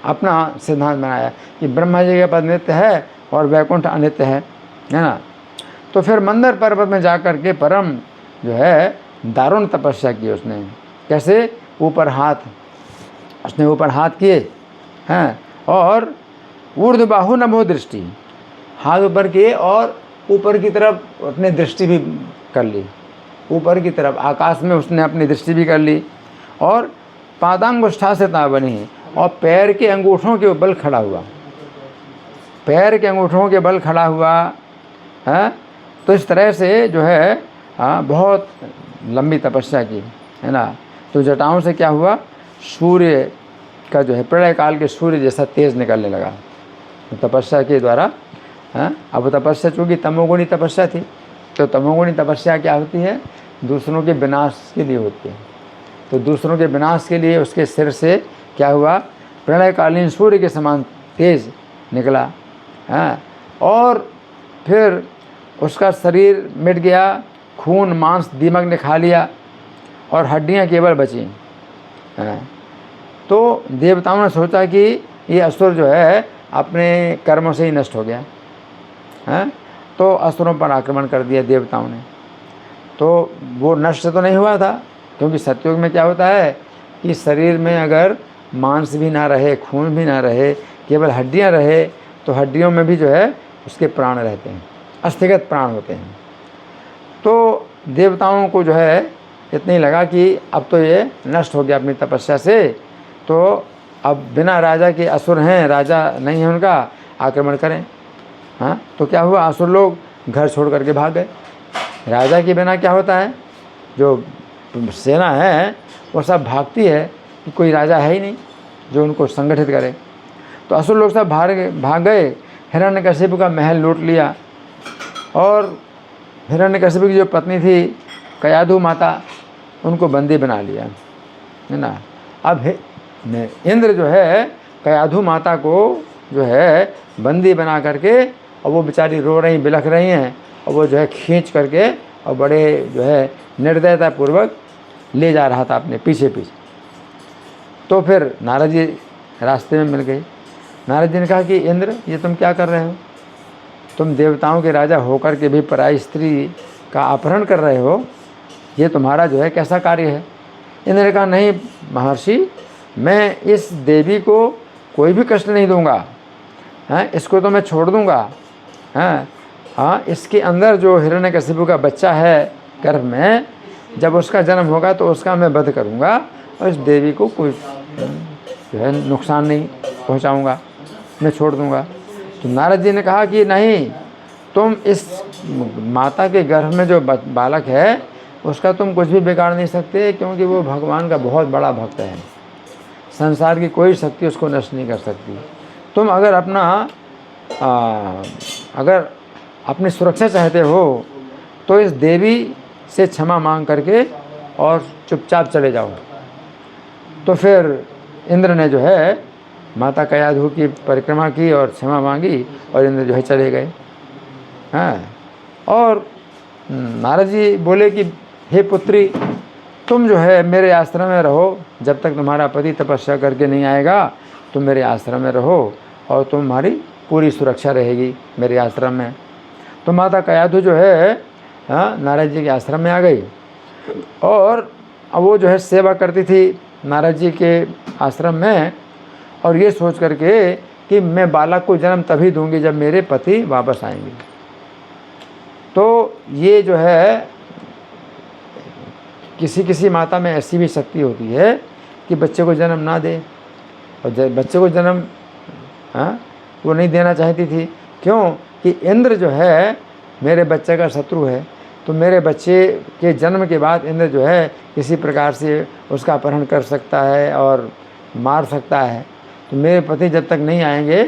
[SPEAKER 1] अपना सिद्धांत बनाया कि ब्रह्मा जी का पद नित्य है और वैकुंठ अनित्य है ना। तो फिर मंदर पर्वत में जाकर के परम जो है दारुण तपस्या की उसने। कैसे? ऊपर हाथ, उसने ऊपर हाथ किए हैं और ऊर्ध्वबाहु नभो दृष्टि, हाथ ऊपर किए और ऊपर की तरफ अपनी दृष्टि भी कर ली, ऊपर की तरफ आकाश में उसने अपनी दृष्टि भी कर ली। और पादांगुष्ठा से बनी और पैर के अंगूठों के बल खड़ा हुआ, पैर के अंगूठों के बल खड़ा हुआ है। तो इस तरह से जो है बहुत लंबी तपस्या की, है ना। तो जटाओं से क्या हुआ, सूर्य का जो है प्रलय काल के सूर्य जैसा तेज निकलने लगा तपस्या के द्वारा। अब तपस्या चूँकि तमोगुणी तपस्या थी, तो तमोगुणी तपस्या क्या होती है, दूसरों के विनाश के लिए होती है। तो दूसरों के विनाश के लिए उसके सिर से क्या हुआ, प्रलयकालीन सूर्य के समान तेज निकला है। और फिर उसका शरीर मिट गया, खून मांस दीमक ने खा लिया और हड्डियां केवल बची हैं। तो देवताओं ने सोचा कि ये असुर जो है अपने कर्मों से ही नष्ट हो गया है। तो असुरों पर आक्रमण कर दिया देवताओं ने। तो वो नष्ट तो नहीं हुआ था, क्योंकि सतयुग में क्या होता है कि शरीर में अगर मांस भी ना रहे, खून भी ना रहे, केवल हड्डियां रहे, तो हड्डियों में भी जो है उसके प्राण रहते हैं, अस्थिगत प्राण होते हैं। तो देवताओं को जो है इतना ही लगा कि अब तो ये नष्ट हो गया अपनी तपस्या से, तो अब बिना राजा के असुर हैं, राजा नहीं है उनका, आक्रमण करें। हाँ, तो क्या हुआ, असुर लोग घर छोड़ करके भाग गए। राजा के बिना क्या होता है, जो सेना है वो सब भागती है कि कोई राजा है ही नहीं जो उनको संगठित करे। तो असुर लोग सब भाग गए। हिरण्यकशिपु का महल लूट लिया और हिरण्यकशिपु की जो पत्नी थी कयाधु माता, उनको बंदी बना लिया, है ना। अब इंद्र जो है कयाधु माता को जो है बंदी बना करके, और वो बेचारी रो रही बिलख रही हैं, और वो जो है खींच करके और बड़े जो है निर्दयतापूर्वक ले जा रहा था अपने पीछे पीछे। तो फिर नारद जी रास्ते में मिल गए। नारद जी ने कहा कि इंद्र, ये तुम क्या कर रहे हो, तुम देवताओं के राजा होकर के भी पराई स्त्री का अपहरण कर रहे हो, ये तुम्हारा जो है कैसा कार्य है। इंद्र ने कहा, नहीं महर्षि, मैं इस देवी को कोई भी कष्ट नहीं दूंगा, हैं, इसको तो मैं छोड़ दूंगा। हैं, हाँ, इसके अंदर जो हिरण्यकशिपु का बच्चा है गर्भ में, जब उसका जन्म होगा तो उसका मैं वध करूंगा और इस देवी को कोई जो है नुकसान नहीं पहुंचाऊंगा, मैं छोड़ दूंगा। तो नारद जी ने कहा कि नहीं, तुम इस माता के गर्भ में जो बालक है उसका तुम कुछ भी बिगाड़ नहीं सकते, क्योंकि वो भगवान का बहुत बड़ा भक्त है, संसार की कोई शक्ति उसको नष्ट नहीं कर सकती। तुम अगर अगर अपनी सुरक्षा चाहते हो तो इस देवी से क्षमा मांग करके और चुपचाप चले जाओ। तो फिर इंद्र ने जो है माता कयाधु की परिक्रमा की और क्षमा मांगी और इंद्र जो है चले गए। हाँ, और नारद जी बोले कि हे पुत्री, तुम जो है मेरे आश्रम में रहो, जब तक तुम्हारा पति तपस्या करके नहीं आएगा तुम मेरे आश्रम में रहो और तुम्हारी पूरी सुरक्षा रहेगी मेरे आश्रम में। तो माता कयाधु जो है नारद जी के आश्रम में आ गई और अब वो जो है सेवा करती थी नारद जी के आश्रम में, और ये सोच करके कि मैं बालक को जन्म तभी दूंगी जब मेरे पति वापस आएंगे। तो ये जो है किसी किसी माता में ऐसी भी शक्ति होती है कि बच्चे को जन्म ना दे, और बच्चे को जन्म वो नहीं देना चाहती थी। क्यों कि इंद्र जो है मेरे बच्चे का शत्रु है, तो मेरे बच्चे के जन्म के बाद इंद्र जो है किसी प्रकार से उसका अपहरण कर सकता है और मार सकता है। तो मेरे पति जब तक नहीं आएंगे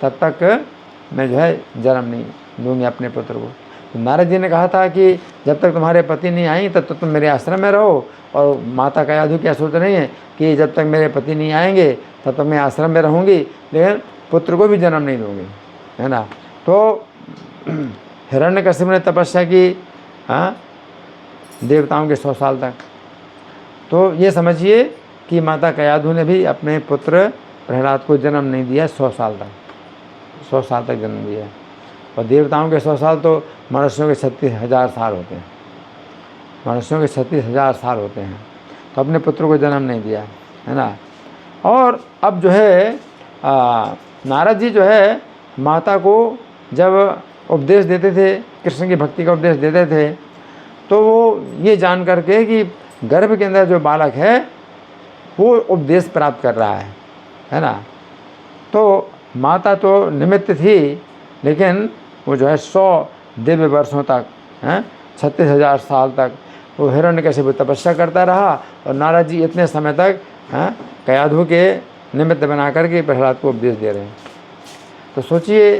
[SPEAKER 1] तब तक मैं जो है जन्म नहीं दूंगी अपने पुत्र को। तो नारद जी ने कहा था कि जब तक तुम्हारे पति नहीं आएंगे तब तक तुम मेरे आश्रम में रहो, और माता कयाधु क्या सोच रही है कि जब तक मेरे पति नहीं आएंगे तब तक मैं आश्रम में रहूँगी, लेकिन पुत्र को भी जन्म नहीं दूँगी, है ना। तो हिरण्यकशिपु ने तपस्या की देवताओं के 100 साल तक। तो ये समझिए कि माता कयाधु ने भी अपने पुत्र प्रहलाद को जन्म नहीं दिया 100 साल तक, 100 साल तक जन्म दिया। और देवताओं के 100 साल तो मनुष्यों के 36,000 साल होते हैं, मनुष्यों के 36,000 साल होते हैं। तो अपने पुत्र को जन्म नहीं दिया, है ना। और अब जो है नारद जी जो है माता को जब उपदेश देते थे, कृष्ण की भक्ति का उपदेश देते थे, तो वो ये जान करके कि गर्भ के अंदर जो बालक है वो उपदेश प्राप्त कर रहा है ना। तो माता तो निमित्त थी, लेकिन वो जो है 100 दिव्य वर्षों तक, 36,000 साल तक वो हिरण्यकशिपु तपस्या करता रहा, और नारद जी इतने समय तक कयाधु के निमित्त बना करके प्रहलाद को उपदेश दे रहे हैं। तो सोचिए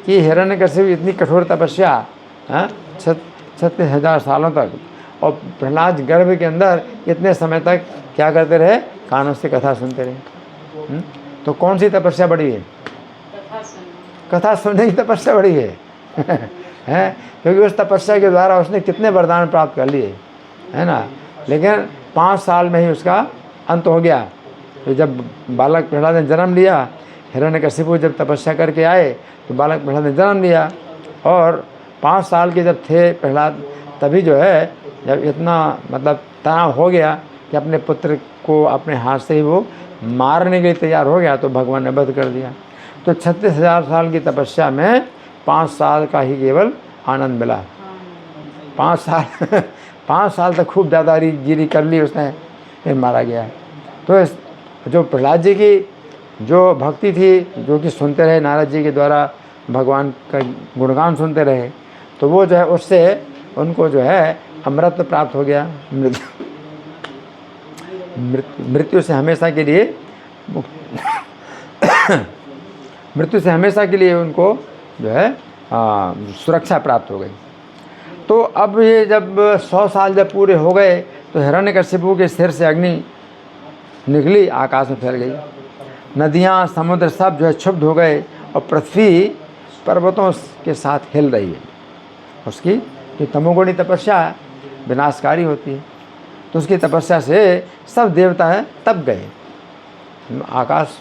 [SPEAKER 1] कि हिरण्यकशिपु इतनी कठोर तपस्या 36,000 सालों तक, और प्रहलाद गर्भ के अंदर इतने समय तक क्या करते रहे, कानों से कथा सुनते रहे। तो कौन सी तपस्या बड़ी है? कथा सुनने की तपस्या बड़ी है हैं, क्योंकि उस तपस्या के द्वारा उसने कितने वरदान प्राप्त कर लिए, है ना। लेकिन 5 साल में ही उसका अंत हो गया। तो जब बालक प्रहलाद ने जन्म लिया, हिरण्यकशिपु जब तपस्या करके आए तो बालक प्रहलाद ने जन्म लिया, और 5 साल के जब थे प्रहलाद, तभी जो है जब इतना मतलब तनाव हो गया कि अपने पुत्र को अपने हाथ से ही वो मारने के लिए तैयार हो गया, तो भगवान ने वध कर दिया। तो 36,000 साल की तपस्या में 5 साल का ही केवल आनंद मिला। 5 साल तक खूब दादागिरी कर ली उसने, फिर मारा गया। तो जो प्रहलाद जी की जो भक्ति थी, जो कि सुनते रहे नारद जी के द्वारा भगवान का गुणगान सुनते रहे, तो वो जो है उससे उनको जो है अमृत प्राप्त हो गया। मृत्यु से हमेशा के लिए मृत्यु से हमेशा के लिए उनको जो है सुरक्षा प्राप्त हो गई। तो अब ये जब 100 साल जब पूरे हो गए, तो हिरण्यकशिपु के सिर से अग्नि निकली, आकाश में फैल गई। नदियाँ समुद्र सब जो है क्षुब्ध हो गए, और पृथ्वी पर्वतों के साथ हिल रही है। उसकी जो तमोगुणी तपस्या विनाशकारी होती है, तो उसकी तपस्या से सब देवता तप गए। आकाश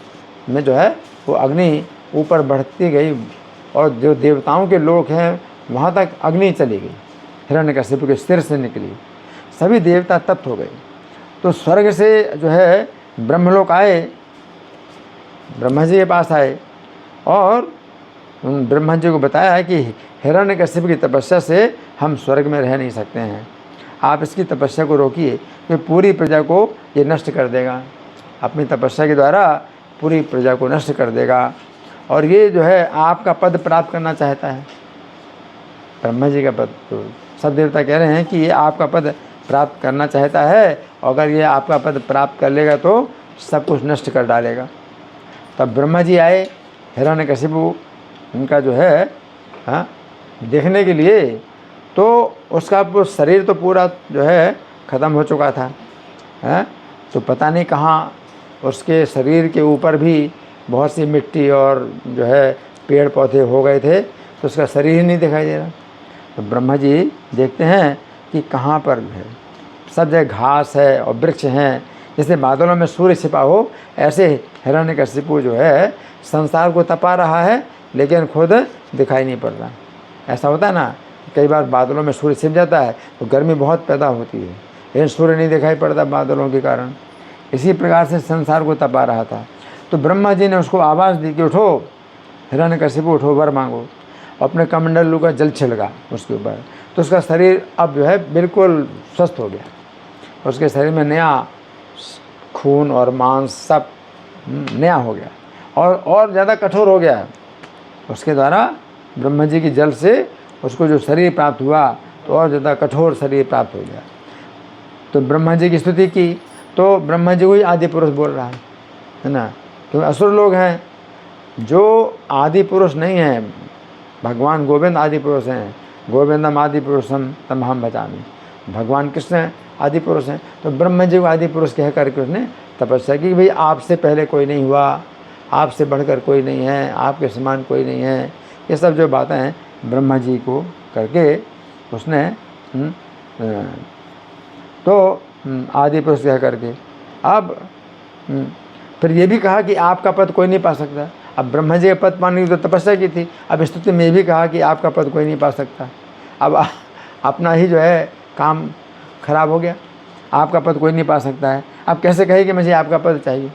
[SPEAKER 1] में जो है वो अग्नि ऊपर बढ़ती गई, और जो देवताओं के लोक हैं वहाँ तक अग्नि चली गई, हिरण्यकशिपु के सिर से निकली, सभी देवता तप्त हो गए। तो स्वर्ग से जो है ब्रह्मलोक आए, ब्रह्मा जी के पास आए, और उन ब्रह्मा जी को बताया कि हिरण्यकशिपु की तपस्या से हम स्वर्ग में रह नहीं सकते हैं, आप इसकी तपस्या को रोकिए, कि पूरी प्रजा को ये नष्ट कर देगा, अपनी तपस्या के द्वारा पूरी प्रजा को नष्ट कर देगा, और ये जो है आपका पद प्राप्त करना चाहता है। ब्रह्मा जी का पद, तो सब देवता कह रहे हैं कि ये आपका पद प्राप्त करना चाहता है, और अगर ये आपका पद प्राप्त कर लेगा तो सब कुछ नष्ट कर डालेगा। तब ब्रह्मा जी आए, हिरण्यकशिपु उनका जो है देखने के लिए, तो उसका शरीर तो पूरा जो है ख़त्म हो चुका था, तो पता नहीं कहाँ उसके शरीर के ऊपर भी बहुत सी मिट्टी और जो है पेड़ पौधे हो गए थे, तो उसका शरीर ही नहीं दिखाई दे रहा। तो ब्रह्मा जी देखते हैं कि कहाँ पर है, सब जगह घास है और वृक्ष हैं, जैसे बादलों में सूर्य छिपा हो, ऐसे हिरण्यकशिपु जो है संसार को तपा रहा है, लेकिन खुद दिखाई नहीं पड़ रहा। ऐसा होता है ना, कई बार बादलों में सूर्य छिप जाता है तो गर्मी बहुत पैदा होती है, लेकिन सूर्य नहीं दिखाई पड़ता बादलों के कारण। इसी प्रकार से संसार को तपा रहा था। तो ब्रह्मा जी ने उसको आवाज़ दी कि उठो हिरण्यकशिपु, उठो, वर मांगो। अपने कमंडलू का जल छिड़का उसके ऊपर, तो उसका शरीर अब जो है बिल्कुल स्वस्थ हो गया। उसके शरीर में नया खून और मांस सब नया हो गया, और ज़्यादा कठोर हो गया। उसके द्वारा ब्रह्मा जी की जल से उसको जो शरीर प्राप्त हुआ, तो और ज़्यादा कठोर शरीर प्राप्त हो गया। तो ब्रह्मा जी की स्तुति की, तो ब्रह्मा जी को ही आदि पुरुष बोल रहा है ना, क्योंकि असुर लोग हैं, जो आदि पुरुष नहीं हैं। भगवान गोविंद आदि पुरुष हैं, गोविंदम आदि पुरुषम तमहम भजामि। भगवान कृष्ण आदि पुरुष हैं, तो ब्रह्मा जी को आदि पुरुष कह करके उसने तपस्या की, भाई आपसे पहले कोई नहीं हुआ, आपसे बढ़कर कोई नहीं है, आपके समान कोई नहीं है। ये सब जो बातें हैं ब्रह्मा जी को करके उसने तो आदि पुरुष कह करके, अब फिर ये भी कहा कि आपका पद कोई नहीं पा सकता। अब ब्रह्मा जी का पद पाने की तो तपस्या की थी, अब स्तुति में ये भी कहा कि आपका पद कोई नहीं पा सकता। अब अपना ही जो है काम खराब हो गया। आपका पद कोई नहीं पा सकता है। आप कैसे कहे कि मुझे आपका पद चाहिए?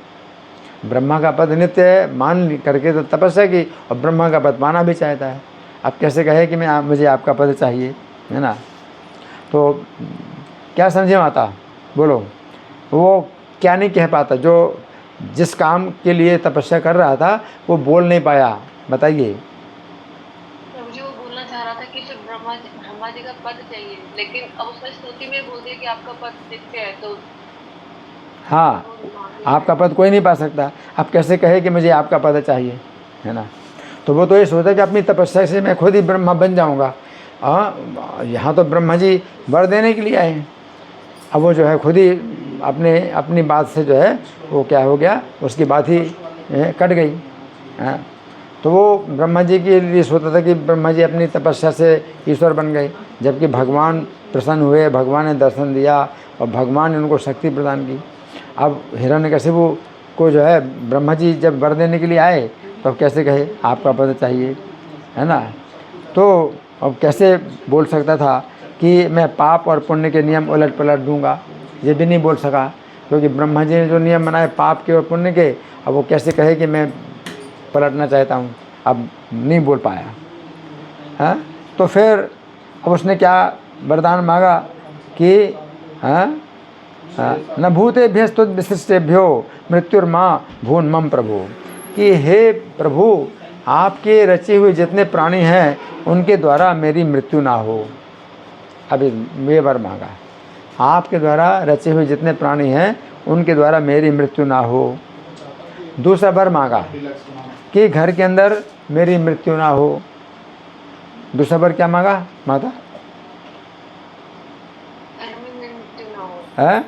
[SPEAKER 1] ब्रह्मा का पद नित्य है, मान करके तो तपस्या की, और ब्रह्मा का पद पाना भी चाहता है। आप कैसे कहे कि मुझे आपका पद चाहिए, है ना? तो क्या समझे माता, बोलो? वो क्या नहीं कह पाता, जो जिस काम के लिए तपस्या कर रहा था वो बोल नहीं पाया, बताइए।
[SPEAKER 2] मुझे वो बोलना चाह रहा था कि सिर्फ ब्रह्मा जी का पद चाहिए, लेकिन अब उसने स्तुति में बोल दिया कि आपका पद नित्य है, तो
[SPEAKER 1] हाँ, आपका पद कोई नहीं पा सकता। आप कैसे कहे कि मुझे आपका पद चाहिए, है ना? तो वो तो ये सोचता है कि अपनी तपस्या से मैं खुद ही ब्रह्मा बन जाऊंगा। यहाँ तो ब्रह्मा जी वर देने के लिए आए हैं, अब वो जो है खुद ही अपनी बात से जो है वो क्या हो गया, उसकी बात ही कट गई। तो वो ब्रह्मा जी के लिए सोचता था कि ब्रह्मा जी अपनी तपस्या से ईश्वर बन गए, जबकि भगवान प्रसन्न हुए, भगवान ने दर्शन दिया और भगवान ने उनको शक्ति प्रदान की। अब हिरण्यकशिपु को जो है ब्रह्मा जी जब वर देने के लिए आए तो अब कैसे कहे आपका पद चाहिए, है ना? तो अब कैसे बोल सकता था कि मैं पाप और पुण्य के नियम उलट पलट दूंगा? ये भी नहीं बोल सका, क्योंकि ब्रह्मा जी ने जो नियम बनाए पाप के और पुण्य के, अब वो कैसे कहे कि मैं पलटना चाहता हूँ? अब नहीं बोल पाया है। तो फिर अब उसने क्या वरदान मांगा कि न भूतेभ्यस्तुत विशिष्टेभ्यो मृत्युर्मा भून मम प्रभु, कि हे प्रभु आपके रचे हुए जितने प्राणी हैं उनके द्वारा मेरी मृत्यु ना हो। अभी ये वर मांगा, आपके द्वारा रचे हुए जितने प्राणी हैं उनके द्वारा मेरी मृत्यु ना हो। दूसरा वर मांगा कि घर के अंदर मेरी मृत्यु ना हो। दूसरा वर क्या मांगा माता?
[SPEAKER 2] घर में मृत्यु ना हो।
[SPEAKER 1] है?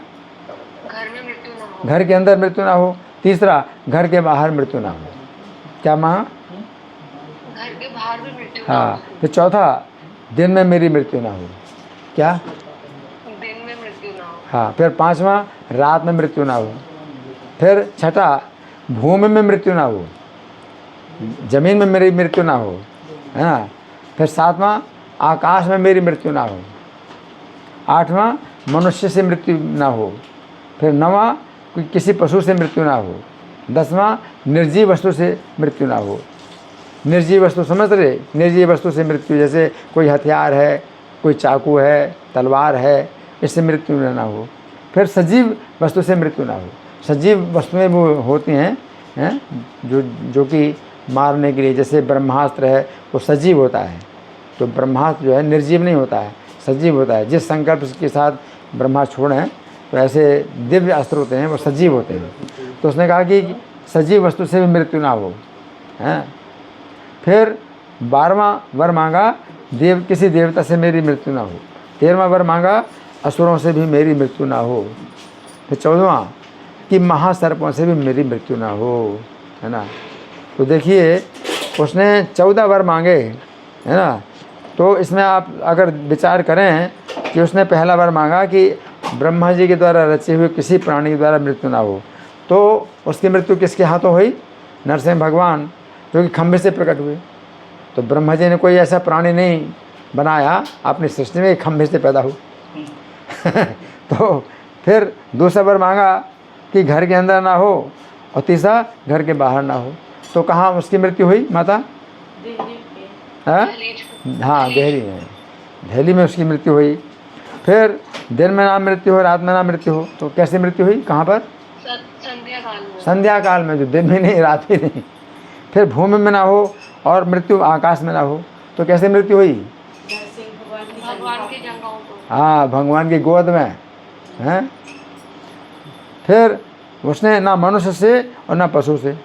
[SPEAKER 2] घर में मृत्यु ना हो।
[SPEAKER 1] घर के अंदर मृत्यु ना हो। तीसरा, घर के बाहर मृत्यु ना हो। क्या मांगा?
[SPEAKER 2] घर के बाहर भी मृत्यु ना हो।
[SPEAKER 1] हाँ। फिर चौथा, दिन में मेरी मृत्यु ना हो। क्या?
[SPEAKER 2] दिन में मृत्यु ना हो।
[SPEAKER 1] हाँ। फिर पांचवा, रात में मृत्यु ना हो। फिर छठा, भूमि में मृत्यु ना हो, जमीन में मेरी मृत्यु ना हो, है ना? फिर सातवां, आकाश में मेरी मृत्यु ना हो। आठवां, मनुष्य से मृत्यु ना हो। फिर नौवां, किसी पशु से मृत्यु ना हो। 10वां, निर्जीव वस्तु से मृत्यु ना हो। निर्जीव वस्तु समझ रहे? निर्जीव वस्तु से मृत्यु, जैसे कोई हथियार है, कोई चाकू है, तलवार है, इससे मृत्यु ना हो। फिर सजीव वस्तु से मृत्यु ना हो। सजीव वस्तुएं वो होती हैं जो कि मारने के लिए, जैसे ब्रह्मास्त्र है वो सजीव होता है, तो ब्रह्मास्त्र जो है निर्जीव नहीं होता है, सजीव होता है। जिस संकल्प के साथ ब्रह्मास्त्र छोड़ें तो ऐसे दिव्य अस्त्र होते हैं वो सजीव होते हैं। तो उसने कहा कि सजीव वस्तु से भी मृत्यु ना हो, हैं। फिर 12वां वर मांगा, किसी देवता से मेरी मृत्यु ना हो। 13वां वर मांगा, असुरों से भी मेरी मृत्यु ना हो। फिर 14वां, कि महासर्पों से भी मेरी मृत्यु ना हो, है ना? तो देखिए उसने 14 वर मांगे, है ना? तो इसमें आप अगर विचार करें कि उसने पहला वर मांगा कि ब्रह्मा जी के द्वारा रचे हुए किसी प्राणी के द्वारा मृत्यु ना हो, तो उसकी मृत्यु किसके हाथों हुई? नरसिंह भगवान, जो कि खंभे से प्रकट हुए। तो ब्रह्मा जी ने कोई ऐसा प्राणी नहीं बनाया अपनी सृष्टि में खंभे से पैदा हो। तो फिर दूसरा वर मांगा कि घर के अंदर ना हो, और तीसरा घर के बाहर ना हो। तो कहाँ उसकी मृत्यु हुई माता? हाँ, गहरी में, दहली में उसकी मृत्यु हुई। फिर दिन में ना मृत्यु हो, रात में ना मृत्यु हो, तो कैसी मृत्यु हुई? कहाँ पर? संध्या काल में, जो दिन में नहीं रात भी नहीं। फिर भूमि में ना हो और मृत्यु आकाश में ना हो, तो कैसे मृत्यु हुई?
[SPEAKER 2] भगवान की जगहों पर।
[SPEAKER 1] हाँ, भगवान की गोद में, हैं। फिर उसने ना मनुष्य से और ना पशु से,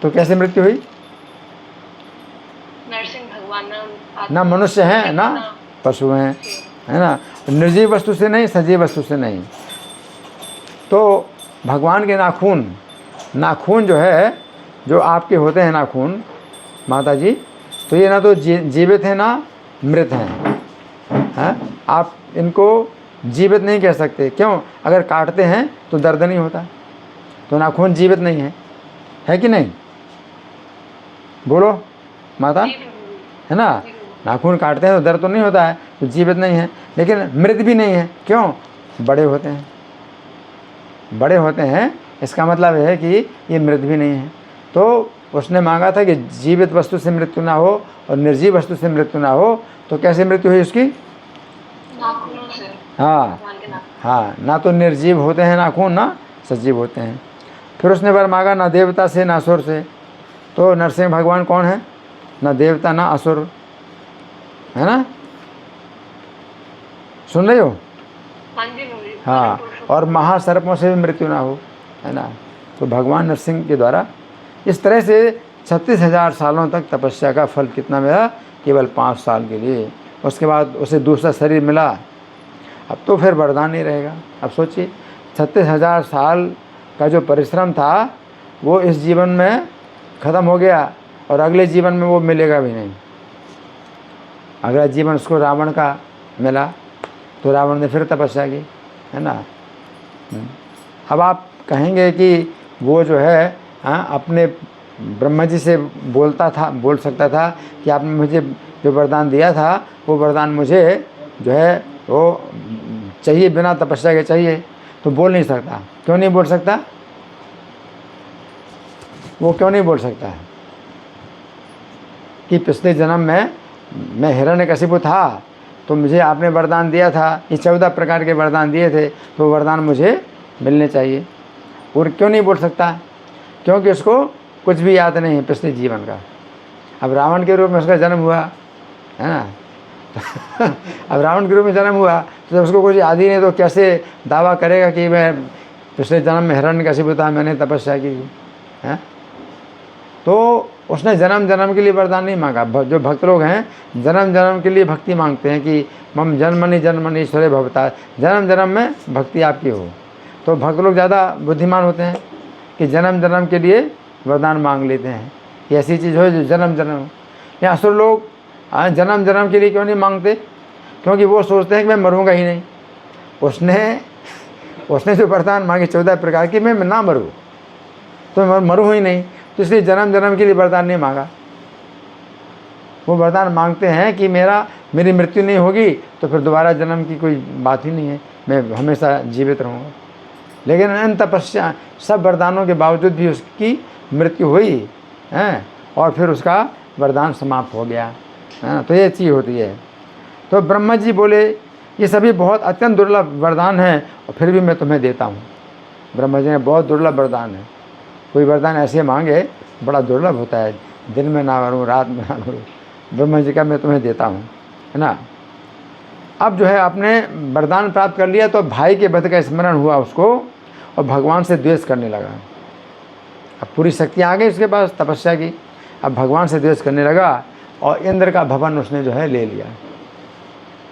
[SPEAKER 1] तो कैसे मृत्यु हुई?
[SPEAKER 2] नरसिंह भगवान
[SPEAKER 1] ना मनुष्य हैं ना पशु हैं, है ना? निर्जीव वस्तु से नहीं, सजीव वस्तु से नहीं। तो भगवान के नाखून जो है, जो आपके होते हैं नाखून माता जी, तो ये ना तो जीवित हैं ना मृत हैं। आप इनको जीवित नहीं कह सकते। क्यों? अगर काटते हैं तो दर्द नहीं होता, तो नाखून जीवित नहीं है कि नहीं? बोलो माता, है ना? नाखून काटते हैं तो दर्द तो नहीं होता है, तो जीवित नहीं है। लेकिन मृत भी नहीं है। क्यों? बड़े होते हैं, बड़े होते हैं। इसका मतलब है कि ये मृत भी नहीं है। तो उसने मांगा था कि जीवित वस्तु से मृत्यु ना हो और निर्जीव वस्तु से मृत्यु ना हो। तो कैसे मृत्यु हुई उसकी?
[SPEAKER 2] नाखूनों से।
[SPEAKER 1] हाँ
[SPEAKER 2] भगवान के नाखून।
[SPEAKER 1] हाँ, ना तो निर्जीव होते हैं नाखून, ना सजीव होते हैं। फिर उसने वर मांगा ना देवता से ना असुर से। तो नरसिंह भगवान कौन है? ना देवता ना असुर, है ना? सुन रही हो?
[SPEAKER 2] हाँ जी गुरुजी।
[SPEAKER 1] हाँ, और महासर्पों से भी मृत्यु ना हो, है ना? तो भगवान नरसिंह के द्वारा इस तरह से 36,000 सालों तक तपस्या का फल कितना मिला? केवल 5 साल के लिए। उसके बाद उसे दूसरा शरीर मिला। अब तो फिर वरदान नहीं रहेगा। अब सोचिए, 36,000 साल का जो परिश्रम था वो इस जीवन में ख़त्म हो गया और अगले जीवन में वो मिलेगा भी नहीं। अगला जीवन उसको रावण का मिला तो रावण ने फिर तपस्या की, है ना? अब आप कहेंगे कि वो जो है अपने ब्रह्मा जी से बोल सकता था कि आपने मुझे जो वरदान दिया था वो वरदान मुझे जो है वो चाहिए, बिना तपस्या के चाहिए। तो बोल नहीं सकता। क्यों नहीं बोल सकता? वो क्यों नहीं बोल सकता है कि पिछले जन्म में मैं हिरण्यकशिपु था तो मुझे आपने वरदान दिया था, ये 14 प्रकार के वरदान दिए थे, तो वरदान मुझे मिलने चाहिए। और क्यों नहीं बोल सकता? क्योंकि उसको कुछ भी याद नहीं है पिछले जीवन का। अब रावण के रूप में उसका जन्म हुआ, है ना? अब रावण के रूप में जन्म हुआ तो जब उसको कुछ याद ही नहीं तो कैसे दावा करेगा कि मैं पिछले जन्म में हिरण्यकशिपु था, मैंने तपस्या की है? तो उसने जन्म जन्म के लिए वरदान नहीं मांगा। जो भक्त लोग हैं जन्म जन्म के लिए भक्ति मांगते हैं कि मम जन्मनि जन्मनि ईश्वरे भवता, जन्म जन्म में भक्ति आपकी हो। तो भक्त लोग ज़्यादा बुद्धिमान होते हैं कि जन्म जन्म के लिए वरदान मांग लेते हैं कि ऐसी चीज़ हो जो जन्म जन्म हो। या असुर लोग जन्म जन्म के लिए क्यों नहीं मांगते? क्योंकि वो सोचते हैं कि मैं मरूंगा ही नहीं। उसने जो वरदान मांगे 14 प्रकार की, मैं ना मरूँ तो मैं मरूँ ही नहीं, तो इसलिए जन्म जन्म के लिए वरदान नहीं मांगा। वो वरदान मांगते हैं कि मेरी मृत्यु नहीं होगी तो फिर दोबारा जन्म की कोई बात ही नहीं है, मैं हमेशा जीवित रहूँगा। लेकिन इन तपस्या सब वरदानों के बावजूद भी उसकी मृत्यु हुई है और फिर उसका वरदान समाप्त हो गया, है ना? तो ये चीज़ होती है। तो ब्रह्मा जी बोले ये सभी बहुत अत्यंत दुर्लभ वरदान हैं और फिर भी मैं तुम्हें देता हूँ। ब्रह्मा जी ने बहुत दुर्लभ वरदान है। कोई वरदान ऐसे मांगे बड़ा दुर्लभ होता है, दिन में ना मरूँ रात में ना मरूँ। ब्रह्मा जी का मैं तुम्हें देता हूँ, है ना? अब जो है आपने वरदान प्राप्त कर लिया तो भाई के वध का स्मरण हुआ उसको और भगवान से द्वेष करने लगा। अब पूरी शक्ति आ गई उसके पास तपस्या की, अब भगवान से द्वेष करने लगा और इंद्र का भवन उसने जो है ले लिया।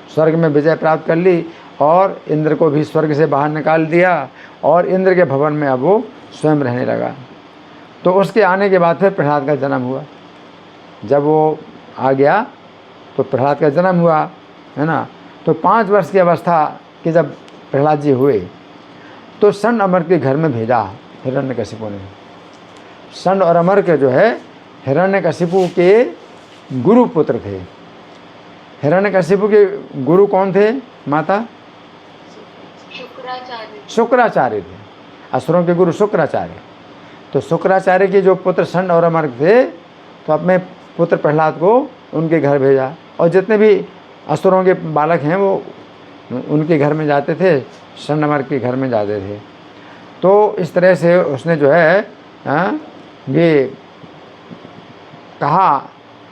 [SPEAKER 1] स्वर्ग में विजय प्राप्त कर ली और इंद्र को भी स्वर्ग से बाहर निकाल दिया और इंद्र के भवन में अब वो स्वयं रहने लगा। तो उसके आने के बाद फिर प्रहलाद का जन्म हुआ। जब वो आ गया तो प्रहलाद का जन्म हुआ, है ना? तो 5 वर्ष की अवस्था के जब प्रहलाद जी हुए तो षंड अमर के घर में भेजा हिरण्यकशिपु ने। षंड और अमर के जो है हिरण्यकशिपु के गुरु पुत्र थे। हिरण्यकशिपु के गुरु कौन थे माता? शुक्राचार्य थे। असुरों के गुरु शुक्राचार्य। तो शुक्राचार्य के जो पुत्र षंड और अमर थे तो अपने पुत्र प्रहलाद को उनके घर भेजा और जितने भी असुरों के बालक हैं वो उनके घर में जाते थे, षंड अमर के घर में जाते थे। तो इस तरह से उसने जो है ये कहा,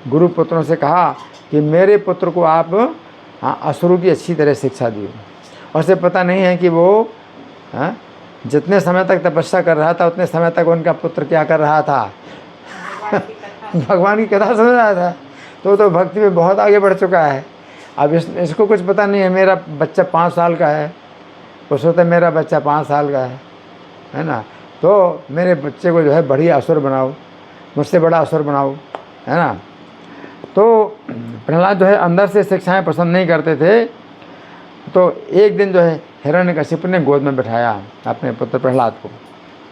[SPEAKER 1] गुरु पुत्रों से कहा कि मेरे पुत्र को आप असुरों की अच्छी तरह शिक्षा दी। और उसे पता नहीं है कि वो जितने समय तक तपस्या कर रहा था उतने समय तक उनका पुत्र क्या कर रहा था? भगवान की कथा सुन रहा था। तो भक्ति में बहुत आगे बढ़ चुका है। अब इसको कुछ पता नहीं है मेरा बच्चा 5 साल का है, वो सोचता है मेरा बच्चा 5 साल का है ना? तो मेरे बच्चे को जो है बढ़िया असुर बनाओ, मुझसे बड़ा असुर बनाओ, है ना? तो प्रहलाद जो है अंदर से शिक्षाएं पसंद नहीं करते थे। तो एक दिन जो है हिरण्यकशिपु ने गोद में बैठाया अपने पुत्र प्रहलाद को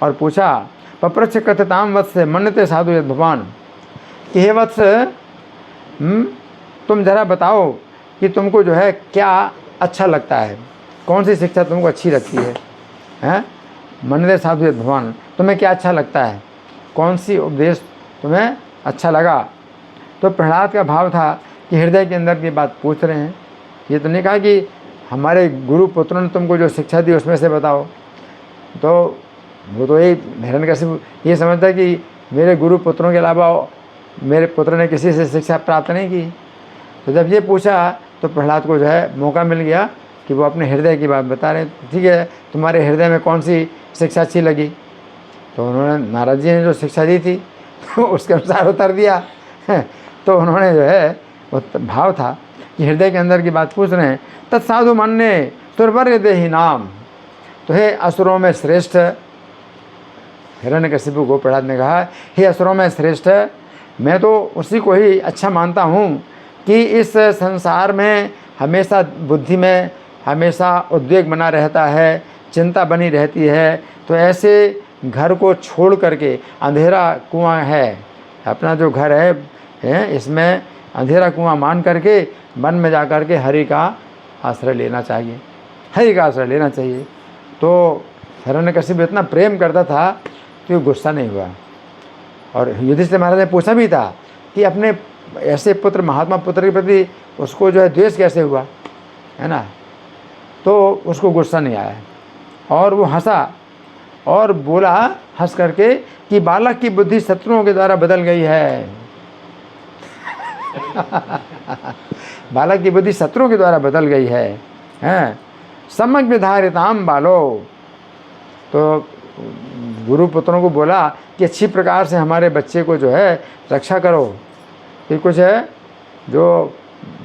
[SPEAKER 1] और पूछा, पप्रच्छ कथताम वत्स मन्यते साधु यद भगवान, कि हे वत्स तुम जरा बताओ कि तुमको जो है क्या अच्छा लगता है, कौन सी शिक्षा तुमको अच्छी लगती है? हैं? मनदे साधु भगवान, तुम्हें क्या अच्छा लगता है? कौन सी उपदेश तुम्हें अच्छा लगा? तो प्रहलाद का भाव था कि हृदय के अंदर की बात पूछ रहे हैं। ये तो नहीं कहा कि हमारे गुरु पुत्रों ने तुमको जो शिक्षा दी उसमें से बताओ। तो वो तो यही हिरण्यकशिपु ये समझता है कि मेरे गुरु पुत्रों के अलावा मेरे पुत्र ने किसी से शिक्षा प्राप्त नहीं की। तो जब ये पूछा तो प्रहलाद को जो है मौका मिल गया कि वो अपने हृदय की बात बता रहे हैं। ठीक है, तुम्हारे हृदय में कौन सी शिक्षा अच्छी लगी? तो उन्होंने नारद जी ने जो शिक्षा दी थी तो उसके अनुसार उत्तर दिया। तो उन्होंने जो है वो भाव था कि हृदय के अंदर की बात पूछ रहे हैं। तत्साधु मन्ने सुरवर्य देहि नाम, तो हे असुरों में श्रेष्ठ, हिरण्यकशिपु को प्रहलाद ने कहा, हे असुरों में श्रेष्ठ, मैं तो उसी को ही अच्छा मानता हूँ कि इस संसार में हमेशा बुद्धि में हमेशा उद्वेग बना रहता है, चिंता बनी रहती है। तो ऐसे घर को छोड़ करके, अंधेरा कुआं है अपना जो घर है इसमें अंधेरा कुआं मान करके वन में जा कर के हरि का आश्रय लेना चाहिए, हरि का आश्रय लेना चाहिए। तो हिरण्यकशिपु इतना प्रेम करता था कि वो गुस्सा नहीं हुआ। और युधिष्ठिर महाराज ने पूछा भी था कि अपने ऐसे पुत्र, महात्मा पुत्र के प्रति उसको जो है द्वेष कैसे हुआ, है ना? तो उसको गुस्सा नहीं आया और वो हंसा और बोला हंस करके कि बालक की बुद्धि शत्रुओं के द्वारा बदल गई है। बालक की बुद्धि शत्रुओं के द्वारा बदल गई है, हैं? सम्यक विधारिताम बालो, तो गुरु पुत्रों को बोला कि अच्छी प्रकार से हमारे बच्चे को जो है रक्षा करो। कि कुछ है जो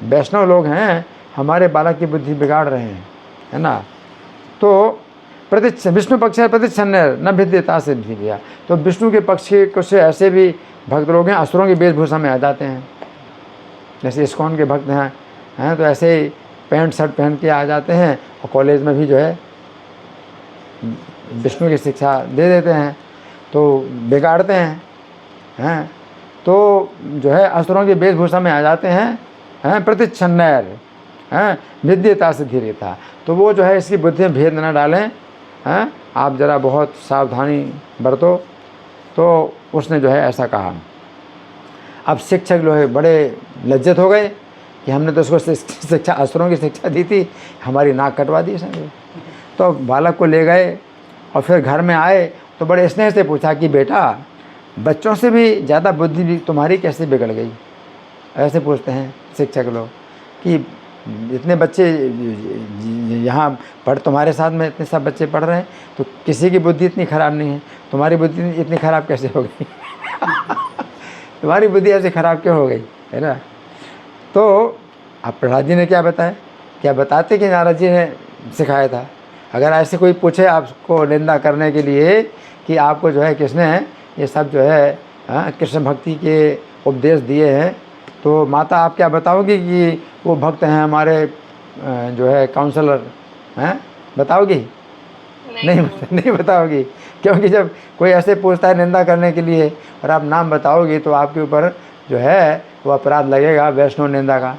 [SPEAKER 1] वैष्णव लोग हैं हमारे बालक की बुद्धि बिगाड़ रहे हैं, है ना? तो विष्णु पक्ष प्रतिच्छन्न न भिद्यता से भी दिया। तो विष्णु के पक्ष के कुछ ऐसे भी भक्त लोग हैं असुरों की वेशभूषा में आ जाते हैं, जैसे इस्कॉन के भक्त हैं तो ऐसे ही पैंट शर्ट पहन के आ जाते हैं और कॉलेज में भी जो है विष्णु की शिक्षा दे देते हैं, तो बिगाड़ते हैं तो जो है असुरों की वेशभूषा में आ जाते हैं प्रतिच्छन्नैर, विद्यता से धीरे था। तो वो जो है इसकी बुद्धि में भेद न डालें, आप ज़रा बहुत सावधानी बरतो। तो उसने जो है ऐसा कहा। अब शिक्षक जो है बड़े लज्जित हो गए कि हमने तो उसको शिक्षा असुरों की शिक्षा दी थी, हमारी नाक कटवा दी इसने। तो बालक को ले गए और फिर घर में आए तो बड़े स्नेह से पूछा कि बेटा, बच्चों से भी ज़्यादा बुद्धि भी तुम्हारी कैसे बिगड़ गई? ऐसे पूछते हैं शिक्षक लोग कि इतने बच्चे यहाँ तुम्हारे साथ में इतने सब बच्चे पढ़ रहे हैं तो किसी की बुद्धि इतनी ख़राब नहीं है, तुम्हारी बुद्धि इतनी ख़राब कैसे हो गई? तुम्हारी बुद्धि ऐसे ख़राब क्यों हो गई, है ना? तो अब प्रहलाद जी ने क्या बताया? क्या बताते कि नारद जी ने सिखाया था? अगर ऐसे कोई पूछे आपको निंदा करने के लिए कि आपको जो है किसने ये सब जो है कृष्ण भक्ति के उपदेश दिए हैं, तो माता आप क्या बताओगी कि वो भक्त हैं हमारे जो है काउंसलर हैं? बताओगी? नहीं बताओगी, क्योंकि जब कोई ऐसे पूछता है निंदा करने के लिए और आप नाम बताओगी तो आपके ऊपर जो है वो अपराध लगेगा, वैष्णव निंदा का,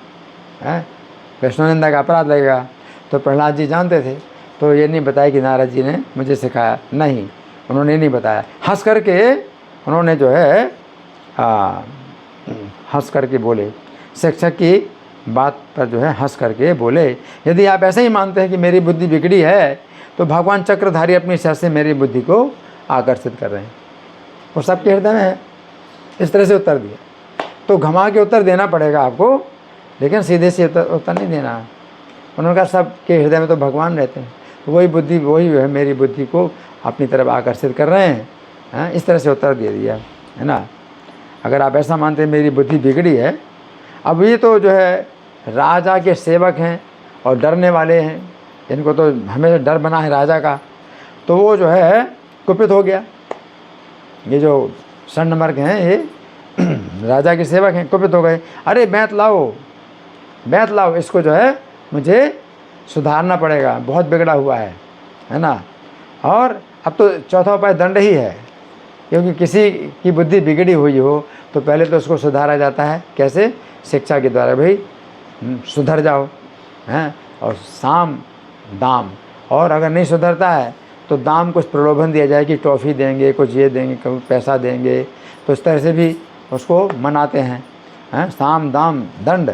[SPEAKER 1] वैष्णव निंदा का अपराध लगेगा। तो प्रहलाद जी जानते थे, तो ये नहीं बताया कि नारद जी ने मुझे सिखाया, नहीं, उन्होंने नहीं बताया। हंस करके उन्होंने जो है हंस करके बोले, शिक्षक की बात पर जो है हंस करके बोले, यदि आप ऐसे ही मानते हैं कि मेरी बुद्धि बिगड़ी है तो भगवान चक्रधारी अपनी शह से मेरी बुद्धि को आकर्षित कर रहे हैं। वो सबके हृदय में है। इस तरह से उत्तर दिया। तो घुमा के उत्तर देना पड़ेगा आपको, लेकिन सीधे से उत्तर नहीं देना है। उन्होंने कहा सबके हृदय में तो भगवान रहते हैं, तो वही बुद्धि वही है मेरी बुद्धि को अपनी तरफ आकर्षित कर रहे हैं। इस तरह से उत्तर दे दिया, है ना? अगर आप ऐसा मानते हैं मेरी बुद्धि बिगड़ी है। अब ये तो जो है राजा के सेवक हैं और डरने वाले हैं, इनको तो हमेशा डर बना है राजा का, तो वो जो है कुपित हो गया। ये जो षण्मार्ग हैं ये राजा के सेवक हैं, कुपित हो गए। अरे बैत लाओ, इसको जो है मुझे सुधारना पड़ेगा, बहुत बिगड़ा हुआ है ना? और अब तो चौथा उपाय दंड ही है, क्योंकि किसी की बुद्धि बिगड़ी हुई हो तो पहले तो उसको सुधारा जाता है। कैसे? शिक्षा के द्वारा, भाई सुधर जाओ, हैं? और शाम दाम। और अगर नहीं सुधरता है तो दाम कुछ प्रलोभन दिया जाए कि टॉफ़ी देंगे, कुछ ये देंगे, कुछ पैसा देंगे, तो इस तरह से भी उसको मनाते हैं। साम दाम दंड।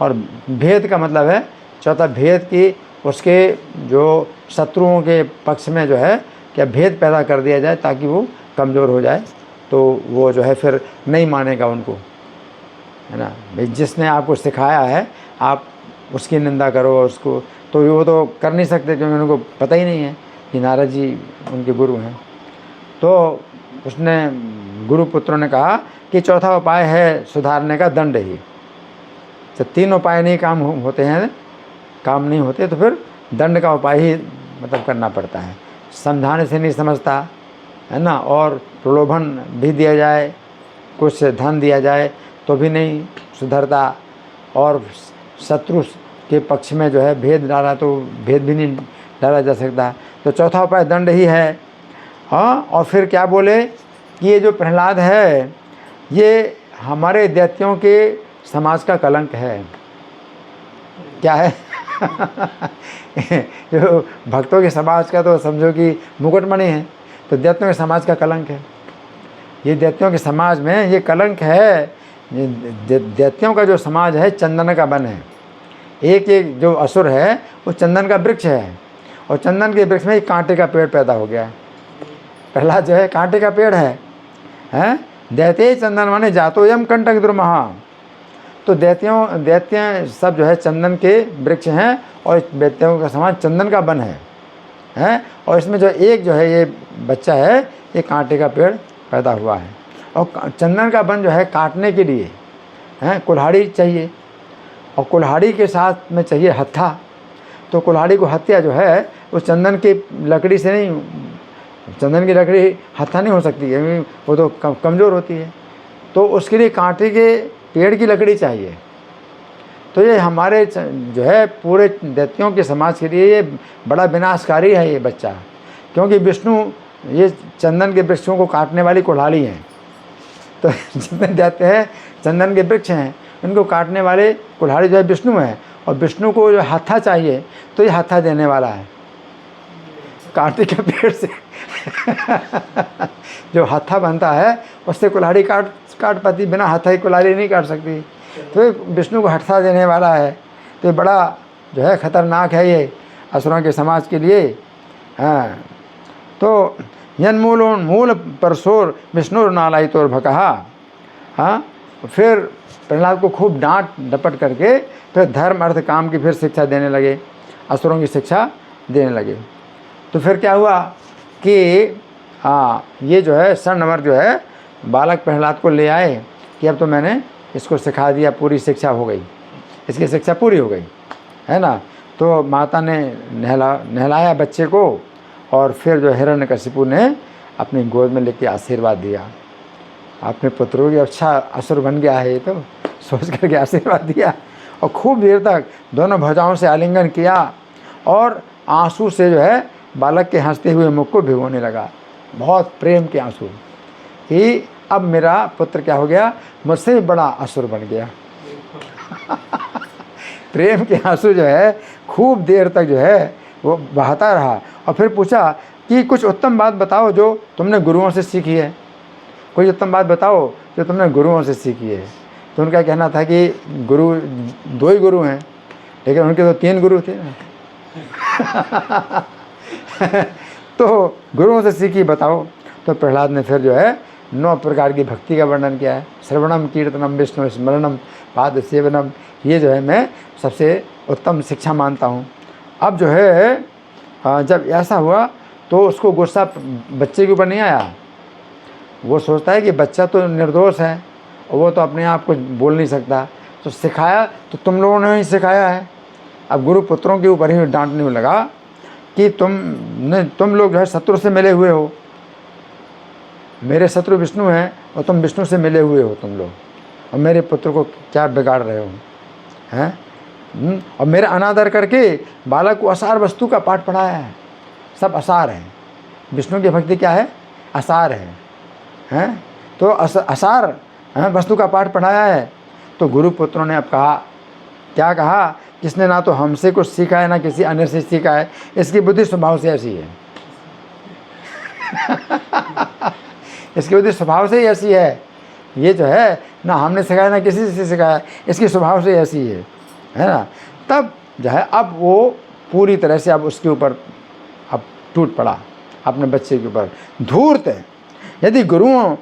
[SPEAKER 1] और भेद का मतलब है चौथा भेद की उसके जो शत्रुओं के पक्ष में जो है क्या भेद पैदा कर दिया जाए ताकि वो कमज़ोर हो जाए, तो वो जो है फिर नहीं मानेगा उनको, है ना। भाई जिसने आपको सिखाया है आप उसकी निंदा करो उसको, तो वो तो कर नहीं सकते क्योंकि उनको पता ही नहीं है कि नारद जी उनके गुरु हैं। तो उसने गुरु पुत्रों ने कहा कि चौथा उपाय है सुधारने का दंड ही। तो 3 उपाय नहीं काम होते हैं, काम नहीं होते तो फिर दंड का उपाय ही मतलब करना पड़ता है। समझाने से नहीं समझता, है ना, और प्रलोभन भी दिया जाए, कुछ धन दिया जाए तो भी नहीं सुधरता, और शत्रु के पक्ष में जो है भेद डाला तो भेद भी नहीं डाला जा सकता। तो चौथा उपाय दंड ही है। हाँ, और फिर क्या बोले कि ये जो प्रहलाद है ये हमारे दैत्यों के समाज का कलंक है। क्या है? जो भक्तों के समाज का तो समझो कि मुकुटमणि है, तो दैत्यों के समाज का कलंक है। ये दैत्यों के समाज में ये कलंक है। दैत्यों का जो समाज है चंदन का वन है। एक एक जो असुर है वो चंदन का वृक्ष है, और चंदन के वृक्ष में एक कांटे का पेड़ पैदा हो गया है। प्रहलाद जो है कांटे का पेड़ है। दैत्य चंदन माने जातो यम कंटक दुर्महा। तो दैत्य सब जो है चंदन के वृक्ष हैं, और दैत्यों का समाज चंदन का वन है। और इसमें जो एक जो है ये बच्चा है ये कांटे का पेड़ पैदा हुआ है। और चंदन का वन जो है काटने के लिए कुल्हाड़ी चाहिए, और कुल्हाड़ी के साथ में चाहिए हत्था। तो कुल्हाड़ी को हत्या जो है वो चंदन की लकड़ी से नहीं, चंदन की लकड़ी हत्था नहीं हो सकती है, वो तो कमज़ोर होती है। तो उसके लिए कांटे के पेड़ की लकड़ी चाहिए। तो ये हमारे जो है पूरे दैत्यों के समाज के लिए ये बड़ा विनाशकारी है ये बच्चा, क्योंकि विष्णु ये चंदन के वृक्षों को काटने वाली कुल्हाड़ी हैं। तो जितने दैत्य हैं चंदन के वृक्ष हैं, इनको काटने वाले कुल्हाड़ी जो है विष्णु है, और विष्णु को जो हत्था चाहिए तो ये हत्था देने वाला है कांटे के पेड़ से। जो हत्था बनता है उससे कुल्हाड़ी काट पाती, बिना हत्था की कुल्हाड़ी नहीं काट सकती। तो ये विष्णु को हत्था देने वाला है। तो ये बड़ा जो है खतरनाक है ये असुरों के समाज के लिए। तो मूल परसोर विष्णु नालायितोर भकहा। फिर प्रहलाद को खूब डांट डपट करके फिर धर्म अर्थ काम की फिर शिक्षा देने लगे, असुरों की शिक्षा देने लगे। तो फिर क्या हुआ कि ये जो है स्वर्णमर्क जो है बालक प्रहलाद को ले आए कि अब तो मैंने इसको सिखा दिया, पूरी शिक्षा हो गई, इसकी शिक्षा पूरी हो गई, है ना। तो माता ने नहलाया बच्चे को, और फिर जो हिरण्यकशिपु ने अपनी गोद में लेके आशीर्वाद दिया अपने पुत्रों की। अच्छा असुर बन गया है ये, तो सोच करके आशीर्वाद दिया, और खूब देर तक दोनों भुजाओं से आलिंगन किया, और आंसू से जो है बालक के हंसते हुए मुख को भिगोने लगा। बहुत प्रेम के आंसू कि अब मेरा पुत्र क्या हो गया, मुझसे भी बड़ा असुर बन गया। प्रेम के आंसू जो है खूब देर तक जो है वो बहाता रहा, और फिर पूछा कि कुछ उत्तम बात बताओ जो तुमने गुरुओं से सीखी है, कोई उत्तम बात बताओ जो तुमने गुरुओं से सीखी है। तो उनका कहना था कि गुरु 2 ही गुरु हैं, लेकिन उनके तो 3 गुरु थे ना। तो गुरुओं से सीखी बताओ। तो प्रहलाद ने फिर जो है 9 प्रकार की भक्ति का वर्णन किया है। श्रवणम कीर्तनम विष्णु स्मरणम पाद सेवनम, ये जो है मैं सबसे उत्तम शिक्षा मानता हूँ। अब जो है जब ऐसा हुआ तो उसको गुस्सा बच्चे के ऊपर नहीं आया। वो सोचता है कि बच्चा तो निर्दोष है और वो तो अपने आप कुछ बोल नहीं सकता, तो सिखाया तो तुम लोगों ने ही सिखाया है। अब गुरु पुत्रों के ऊपर ही डांटने लगा कि तुम लोग जो है शत्रु से मिले हुए हो, मेरे शत्रु विष्णु हैं और तुम विष्णु से मिले हुए हो तुम लोग, और मेरे पुत्र को क्या बिगाड़ रहे हो हैं। और मेरा अनादर करके बालक को असार वस्तु का पाठ पढ़ाया है। सब असार है, विष्णु की भक्ति क्या है, असार है। तो असार वस्तु का पाठ पढ़ाया है। तो गुरु पुत्रों ने अब कहा, क्या कहा किसने ना तो हमसे कुछ सीखा है ना किसी अन्य से सीखा है, इसकी बुद्धि स्वभाव से ऐसी है। इसकी बुद्धि स्वभाव से ही ऐसी है। ये जो है ना हमने सिखाया ना किसी से सिखाया, इसकी स्वभाव से ऐसी है ना। तब जो है अब वो पूरी तरह से अब उसके ऊपर अब टूट पड़ा, अपने बच्चे के ऊपर। धूर्त है, यदि गुरुओं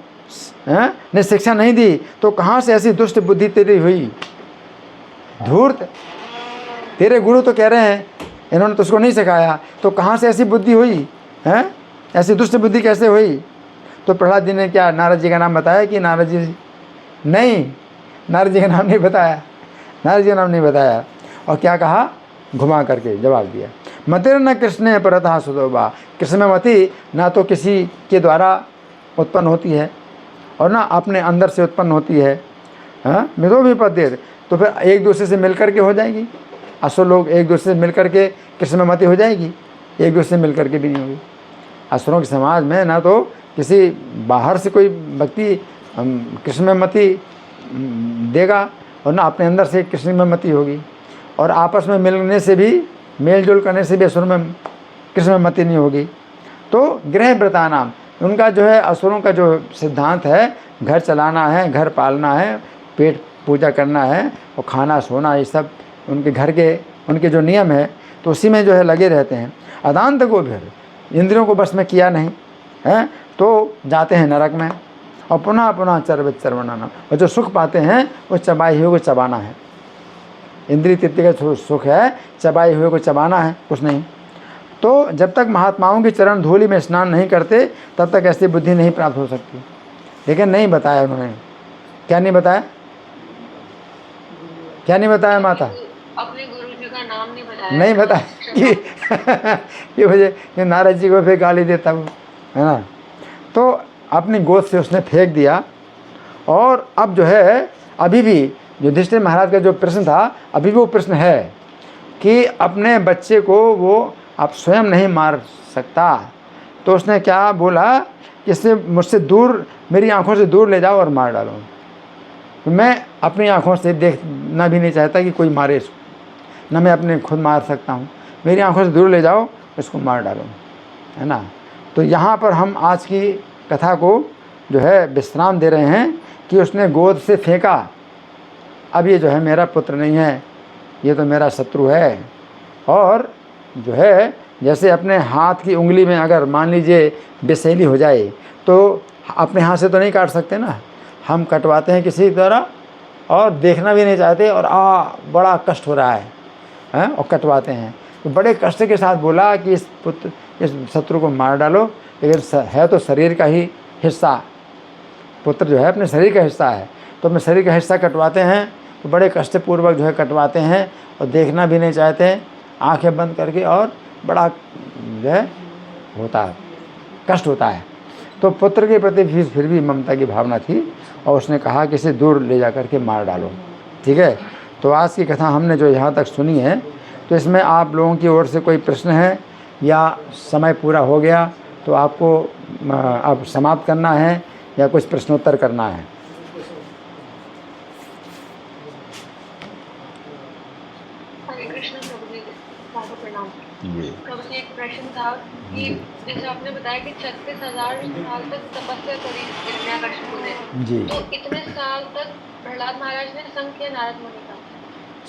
[SPEAKER 1] ने शिक्षा नहीं दी तो कहाँ से ऐसी दुष्ट बुद्धि तेरी हुई। धूर्त, तेरे गुरु तो कह रहे हैं इन्होंने तो उसको नहीं सिखाया, तो कहाँ से ऐसी बुद्धि हुई है, ऐसी दुष्ट बुद्धि कैसे हुई। तो प्रहलाद जी ने क्या नारद जी का नाम बताया कि नारद जी नहीं, नारद जी का नाम नहीं बताया, नारद जी का नाम नहीं बताया। और क्या कहा, घुमा करके जवाब दिया, मतिर न कृष्ण परतः सुदोबा, कृष्ण में मति ना तो किसी के द्वारा उत्पन्न होती है और ना अपने अंदर से उत्पन्न होती है। हाँ, मिलो भी पतिर, तो फिर एक दूसरे से मिलकर के हो जाएगी। असुर लोग एक दूसरे से मिलकर के कृष्ण में मति हो जाएगी, एक दूसरे से मिलकर के भी नहीं होगी। असुरों के समाज में ना तो किसी बाहर से कोई व्यक्ति कृष्ण में मति देगा और ना अपने अंदर से कृष्ण में मति होगी, और आपस में मिलने से भी, मेल जोल करने से भी असुर में कृष्ण में मति नहीं होगी। तो गृह व्रता नाम, उनका जो है असुरों का जो सिद्धांत है, घर चलाना है, घर पालना है, पेट पूजा करना है और खाना सोना, ये सब उनके घर के उनके जो नियम है, तो उसी में जो है लगे रहते हैं। अदांत को फिर इंद्रियों को बस में किया नहीं है तो जाते हैं नरक में, और पुनः पुनः चरवणाना, और जो सुख पाते हैं वो चबाए हुए को चबाना है। इंद्रिय तृप्ति का सुख है, चबाए हुए को चबाना है, कुछ नहीं। तो जब तक महात्माओं की चरण धूलि में स्नान नहीं करते तब तक ऐसी बुद्धि नहीं प्राप्त हो सकती। लेकिन नहीं बताया उन्होंने, क्या नहीं बताया, क्या नहीं बताया माता,
[SPEAKER 2] अपने गुरु जी का नाम नहीं बताया,
[SPEAKER 1] नहीं बताया कि वजह नारद जी को फिर गाली देता वो, है ना। तो अपनी गोद से उसने फेंक दिया। और अब जो है अभी भी युधिष्ठिर महाराज का जो प्रश्न था, अभी भी वो प्रश्न है कि अपने बच्चे को वो आप स्वयं नहीं मार सकता। तो उसने क्या बोला कि इससे मुझसे दूर, मेरी आंखों से दूर ले जाओ और मार डालो। तो मैं अपनी आंखों से देखना भी नहीं चाहता कि कोई मारे इसको, ना मैं अपने खुद मार सकता हूँ। मेरी आंखों से दूर ले जाओ, इसको मार डालो, है ना। तो यहाँ पर हम आज की कथा को जो है विश्राम दे रहे हैं कि उसने गोद से फेंका। अब ये जो है मेरा पुत्र नहीं है, ये तो मेरा शत्रु है। और जो है जैसे अपने हाथ की उंगली में अगर मान लीजिए बेसैली हो जाए तो अपने हाथ से तो नहीं काट सकते ना, हम कटवाते हैं किसी द्वारा और देखना भी नहीं चाहते, और बड़ा कष्ट हो रहा है और कटवाते हैं। तो बड़े कष्ट के साथ बोला कि इस शत्रु को मार डालो, लेकिन है तो शरीर का ही हिस्सा, पुत्र जो है अपने शरीर का हिस्सा है, तो अपने शरीर का हिस्सा कटवाते हैं। तो बड़े कष्टपूर्वक जो है कटवाते हैं और देखना भी नहीं चाहते हैं, आंखें बंद करके, और बड़ा जो है होता है, कष्ट होता है। तो पुत्र के प्रति फिर भी ममता की भावना थी, और उसने कहा कि इसे दूर ले जा करके मार डालो। ठीक है, तो आज की कथा हमने जो यहाँ तक सुनी है, तो इसमें आप लोगों की ओर से कोई प्रश्न है या समय पूरा हो गया तो आपको अब समाप्त करना है या कुछ प्रश्नोत्तर करना है।
[SPEAKER 2] हरे कृष्ण प्रभु जी, आपको प्रणाम।
[SPEAKER 1] जी
[SPEAKER 2] प्रभु जी, एक प्रश्न था कि जैसे आपने बताया कि 36,000 साल तक तपस्या करी हिरण्याकश्यप ने,
[SPEAKER 1] जी।
[SPEAKER 2] तो इतने साल तक प्रहलाद महाराज ने संग किया नारद मुनि का?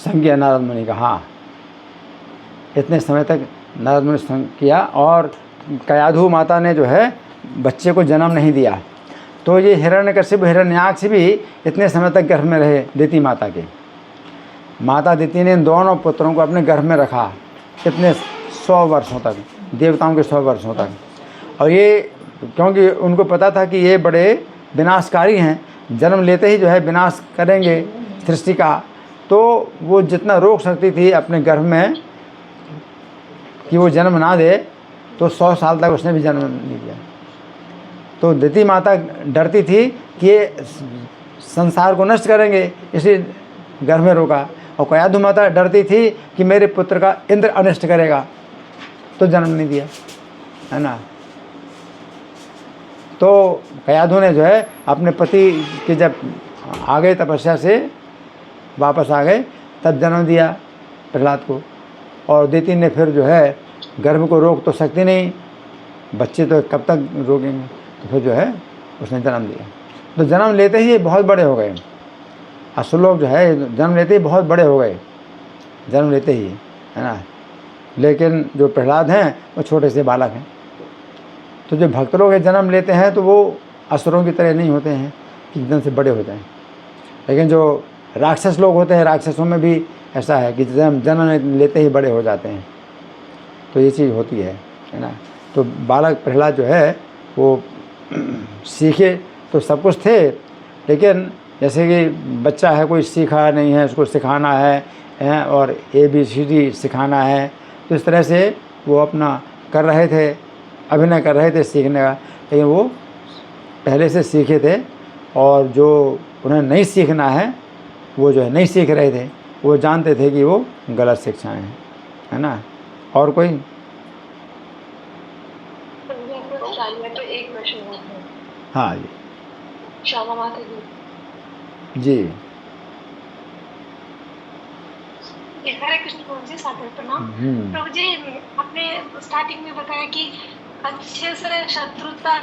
[SPEAKER 1] संग किया नारद मुनि का, हाँ, इतने समय तक नारद मुनि संग किया। और कयाधु माता ने जो है बच्चे को जन्म नहीं दिया, तो ये हिरण्यकश्यप हिरण्याक्ष भी इतने समय तक गर्भ में रहे दिति माता के। माता दिति ने इन दोनों पुत्रों को अपने गर्भ में रखा कितने 100 वर्षों तक, देवताओं के 100 वर्षों तक। और ये क्योंकि उनको पता था कि ये बड़े विनाशकारी हैं, जन्म लेते ही जो है विनाश करेंगे सृष्टि का, तो वो जितना रोक सकती थी अपने गर्भ में कि वो जन्म ना दे, तो 100 साल तक उसने भी जन्म नहीं दिया। तो दिति माता डरती थी कि ये संसार को नष्ट करेंगे, इसलिए गर्भ में रोका। और कयाधु माता डरती थी कि मेरे पुत्र का इंद्र अनिष्ट करेगा, तो जन्म नहीं दिया, है ना। तो कयाधु ने जो है अपने पति के जब आ गए तपस्या से वापस आ गए, तब जन्म दिया प्रहलाद को, और उदिति ने फिर जो है गर्भ को रोक तो सकती नहीं, बच्चे तो कब तक रोकेंगे, तो फिर जो है उसने जन्म दिया। तो जन्म लेते ही बहुत बड़े हो गए, असुर लोग जो है जन्म लेते ही बहुत बड़े हो गए, जन्म लेते ही, है ना। लेकिन जो प्रहलाद हैं वो छोटे से बालक हैं। तो जो भक्त लोग जन्म लेते हैं तो वो असुरों की तरह नहीं होते हैं कि एकदम से बड़े हो जाएं। लेकिन जो राक्षस लोग होते हैं, राक्षसों में भी ऐसा है कि जन्म लेते ही बड़े हो जाते हैं। तो ये चीज़ होती है ना। तो बालक प्रहलाद जो है वो सीखे तो सब कुछ थे, लेकिन जैसे कि बच्चा है, कोई सीखा नहीं है, उसको सिखाना है और ABCD सिखाना है, तो इस तरह से वो अपना कर रहे थे, अभिनय कर रहे थे सीखने का, लेकिन वो पहले से सीखे थे, और जो उन्हें नहीं सीखना है वो जो है नहीं सीख रहे थे, वो जानते थे कि वो गलत शिक्षाएं हैं, है ना। और कोई?
[SPEAKER 2] तो एक प्रश्न है।
[SPEAKER 1] हाँ जी,
[SPEAKER 2] श्यामा माता जी।
[SPEAKER 1] जी
[SPEAKER 2] हरे कृष्ण प्रभु जी, सादर प्रणाम। प्रभु जी, आपने स्टार्टिंग में बताया कि अच्छे से शत्रुता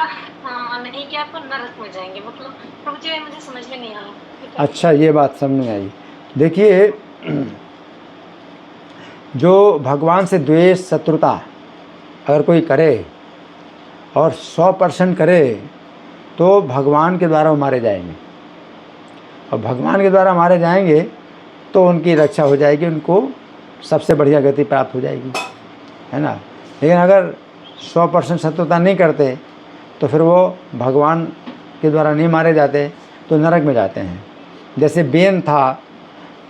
[SPEAKER 2] नहीं किया तो नरक में जाएंगे, मतलब प्रभु जी मुझे समझ में नहीं आया।
[SPEAKER 1] अच्छा, ये बात समझ में आई। देखिए, जो भगवान से द्वेष शत्रुता अगर कोई करे और 100% करे तो भगवान के द्वारा वो मारे जाएंगे, और भगवान के द्वारा मारे जाएंगे तो उनकी रक्षा हो जाएगी, उनको सबसे बढ़िया गति प्राप्त हो जाएगी, है ना। लेकिन अगर 100% शत्रुता नहीं करते तो फिर वो भगवान के द्वारा नहीं मारे जाते तो नरक में जाते हैं। जैसे बेन था,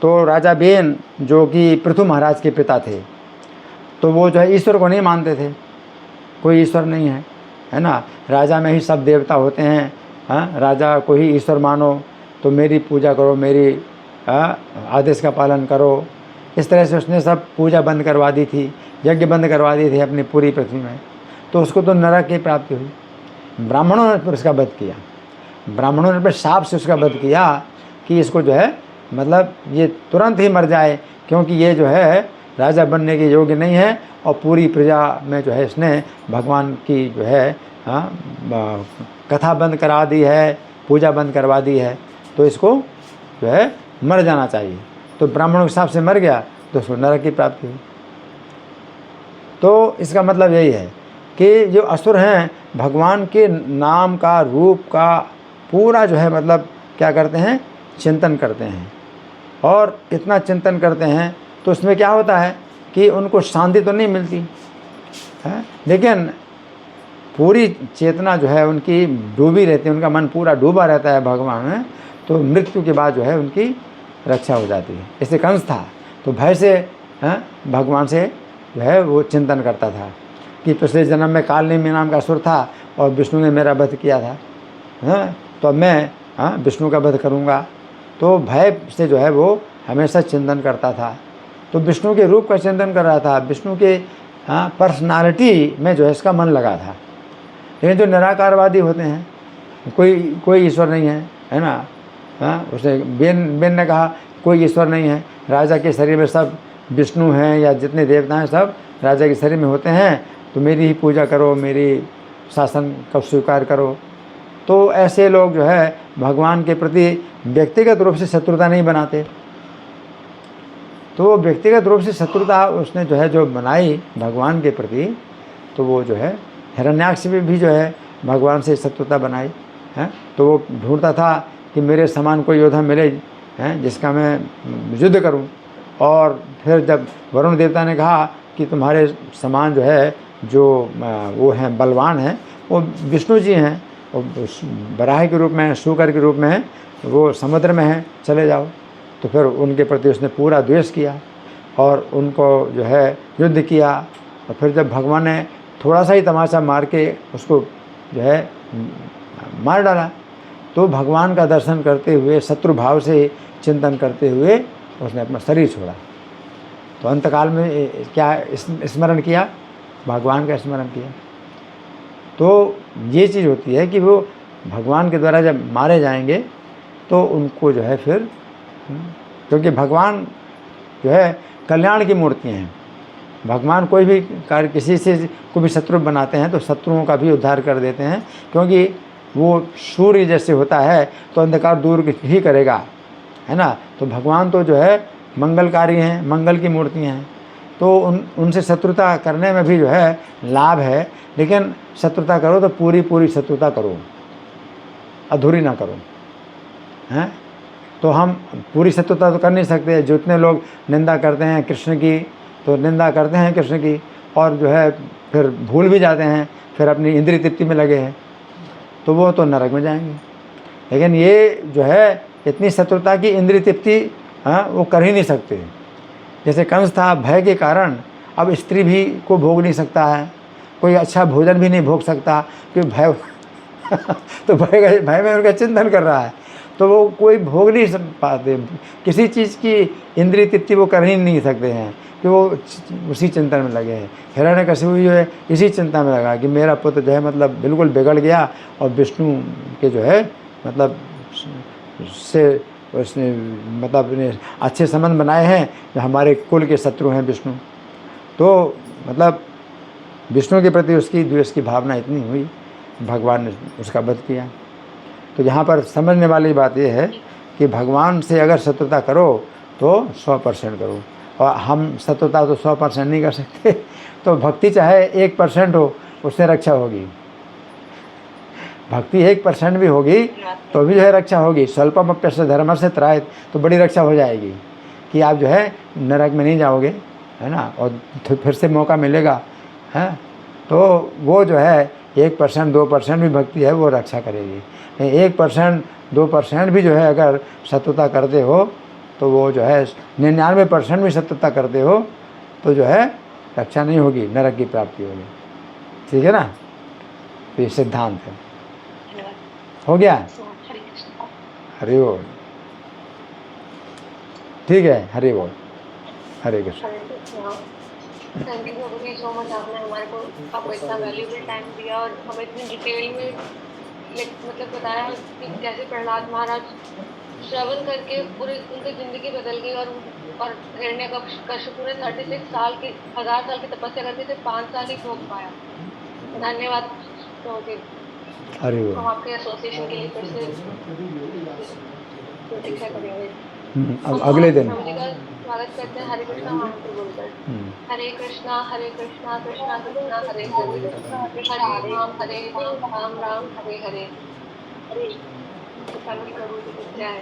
[SPEAKER 1] तो राजा बेन जो कि पृथु महाराज के पिता थे, तो वो जो है ईश्वर को नहीं मानते थे, कोई ईश्वर नहीं है ना। राजा में ही सब देवता होते हैं, हाँ, राजा को ही ईश्वर मानो, तो मेरी पूजा करो, मेरी आदेश का पालन करो। इस तरह से उसने सब पूजा बंद करवा दी थी, यज्ञ बंद करवा दी थी अपनी पूरी पृथ्वी में, तो उसको तो नरक की प्राप्ति हुई। ब्राह्मणों ने फिर उसका वध किया, ब्राह्मणों ने फिर शाप से उसका वध किया कि इसको जो है मतलब ये तुरंत ही मर जाए, क्योंकि ये जो है राजा बनने के योग्य नहीं है, और पूरी प्रजा में जो है इसने भगवान की जो है कथा बंद करा दी है, पूजा बंद करवा दी है, तो इसको जो है मर जाना चाहिए। तो ब्राह्मणों के हिसाब से मर गया तो उसको नरक की प्राप्ति हुई। तो इसका मतलब यही है कि जो असुर हैं भगवान के नाम का, रूप का पूरा जो है मतलब क्या करते हैं, चिंतन करते हैं, और इतना चिंतन करते हैं तो उसमें क्या होता है कि उनको शांति तो नहीं मिलती है, लेकिन पूरी चेतना जो है उनकी डूबी रहती है, उनका मन पूरा डूबा रहता है भगवान में, तो मृत्यु के बाद जो है उनकी रक्षा हो जाती है। जैसे कंस था तो भय से भगवान से जो है वो चिंतन करता था कि पिछले जन्म में कालनेमी नाम का असुर था और विष्णु ने मेरा वध किया था, तो मैं विष्णु का वध करूँगा। तो भय से जो है वो हमेशा चिंतन करता था, तो विष्णु के रूप का चिंतन कर रहा था, विष्णु के पर्सनालिटी में जो है इसका मन लगा था। लेकिन जो निराकारवादी होते हैं, कोई ईश्वर नहीं है ना, उसने बेन ने कहा कोई ईश्वर नहीं है, राजा के शरीर में सब विष्णु हैं या जितने देवता हैं सब राजा के शरीर में होते हैं, तो मेरी ही पूजा करो, मेरी शासन का स्वीकार करो। तो ऐसे लोग जो है भगवान के प्रति व्यक्तिगत रूप से शत्रुता नहीं बनाते, तो वो व्यक्तिगत रूप से शत्रुता उसने जो है जो बनाई भगवान के प्रति, तो वो जो है हिरण्याक्ष भी जो है भगवान से शत्रुता बनाई है। तो वो ढूंढता था कि मेरे समान कोई योद्धा मिले हैं जिसका मैं युद्ध करूं, और फिर जब वरुण देवता ने कहा कि तुम्हारे समान जो है जो वो हैं बलवान हैं वो विष्णु जी हैं, वो बराह के रूप में, शूकर के रूप में हैं, वो समुद्र में हैं, चले जाओ। तो फिर उनके प्रति उसने पूरा द्वेष किया और उनको जो है युद्ध किया, और फिर जब भगवान ने थोड़ा सा ही तमाचा मार के उसको जो है मार डाला, तो भगवान का दर्शन करते हुए, शत्रु भाव से चिंतन करते हुए उसने अपना शरीर छोड़ा। तो अंतकाल में क्या स्मरण किया, भगवान का स्मरण किया। तो ये चीज़ होती है कि वो भगवान के द्वारा जब मारे जाएंगे तो उनको जो है फिर, क्योंकि भगवान जो है कल्याण की मूर्तियाँ हैं। भगवान कोई भी कार्य किसी से को भी शत्रु बनाते हैं तो शत्रुओं का भी उद्धार कर देते हैं, क्योंकि वो सूर्य जैसे होता है तो अंधकार दूर ही करेगा, है ना। तो भगवान तो जो है मंगलकारी हैं, मंगल की मूर्तियाँ हैं, तो उनसे शत्रुता करने में भी जो है लाभ है। लेकिन शत्रुता करो तो पूरी पूरी शत्रुता करो, अधूरी ना करो, हैं। तो हम पूरी शत्रुता तो कर नहीं सकते। जितने लोग निंदा करते हैं कृष्ण की, तो निंदा करते हैं कृष्ण की और जो है फिर भूल भी जाते हैं, फिर अपनी इंद्रिय तृप्ति में लगे हैं, तो वो तो नरक में जाएंगे। लेकिन ये जो है इतनी शत्रुता की इंद्रिय तृप्ति वो कर ही नहीं सकते। जैसे कंस था, भय के कारण अब स्त्री भी को भोग नहीं सकता है, कोई अच्छा भोजन भी नहीं भोग सकता, क्योंकि भय तो भय में उनका चिंतन कर रहा है, तो वो कोई भोग नहीं पाते, किसी चीज़ की इंद्रिय तृप्ति वो कर ही नहीं सकते हैं, कि वो उसी चिंतन में लगे हैं। हिरण्यकशिपु जो है इसी चिंता में लगा कि मेरा पुत्र जो है मतलब बिल्कुल बिगड़ गया, और विष्णु के जो है मतलब से उसने मतलब अच्छे संबंध बनाए हैं, जो हमारे कुल के शत्रु हैं विष्णु। तो मतलब विष्णु के प्रति उसकी द्वेष की भावना इतनी हुई, भगवान ने उसका वध किया। तो यहाँ पर समझने वाली बात यह है कि भगवान से अगर शत्रुता करो तो 100% करो, और हम शत्रुता तो 100% नहीं कर सकते। तो भक्ति चाहे 1% हो, उससे रक्षा होगी। भक्ति 1% भी होगी तो भी जो है रक्षा होगी। स्वल्पम अप्यस्य धर्म से त्रायत, तो बड़ी रक्षा हो जाएगी कि आप जो है नरक में नहीं जाओगे, है ना, और फिर से मौका मिलेगा, है। तो वो जो है 1% 2% भी भक्ति है वो रक्षा करेगी। 1% 2% भी जो है अगर शत्रुता करते हो तो वो जो है 99% भी शत्रुता करते हो तो जो है रक्षा नहीं होगी, नरक की प्राप्ति होगी। ठीक है ना, तो ये सिद्धांत है। हो गया, हरि बोल। ठीक है, हरि बोल, Hare Krishna.
[SPEAKER 2] Thank you so much, आपने हमारे को आपको इतना वैल्यूबल टाइम दिया और हमें इतनी डिटेल में मतलब बताया कि कैसे प्रहलाद महाराज श्रवण करके पूरी उनकी ज़िंदगी बदल गई, और हिरण्यकशिपु ने 36 साल की 1000 साल की तपस्या करके सिर्फ 5 साल ही भोग पाया। धन्यवाद। तो हम आपके एसोसिएशन के लिए फिर से प्रतीक्षा करेंगे।
[SPEAKER 1] अब अगले दिन
[SPEAKER 2] स्वागत करते हैं हरे कृष्णा महामंत्र बोलकर। हरे कृष्णा कृष्णा कृष्णा हरे हरे, हरे राम राम हरे हरे। प्रभु की जय।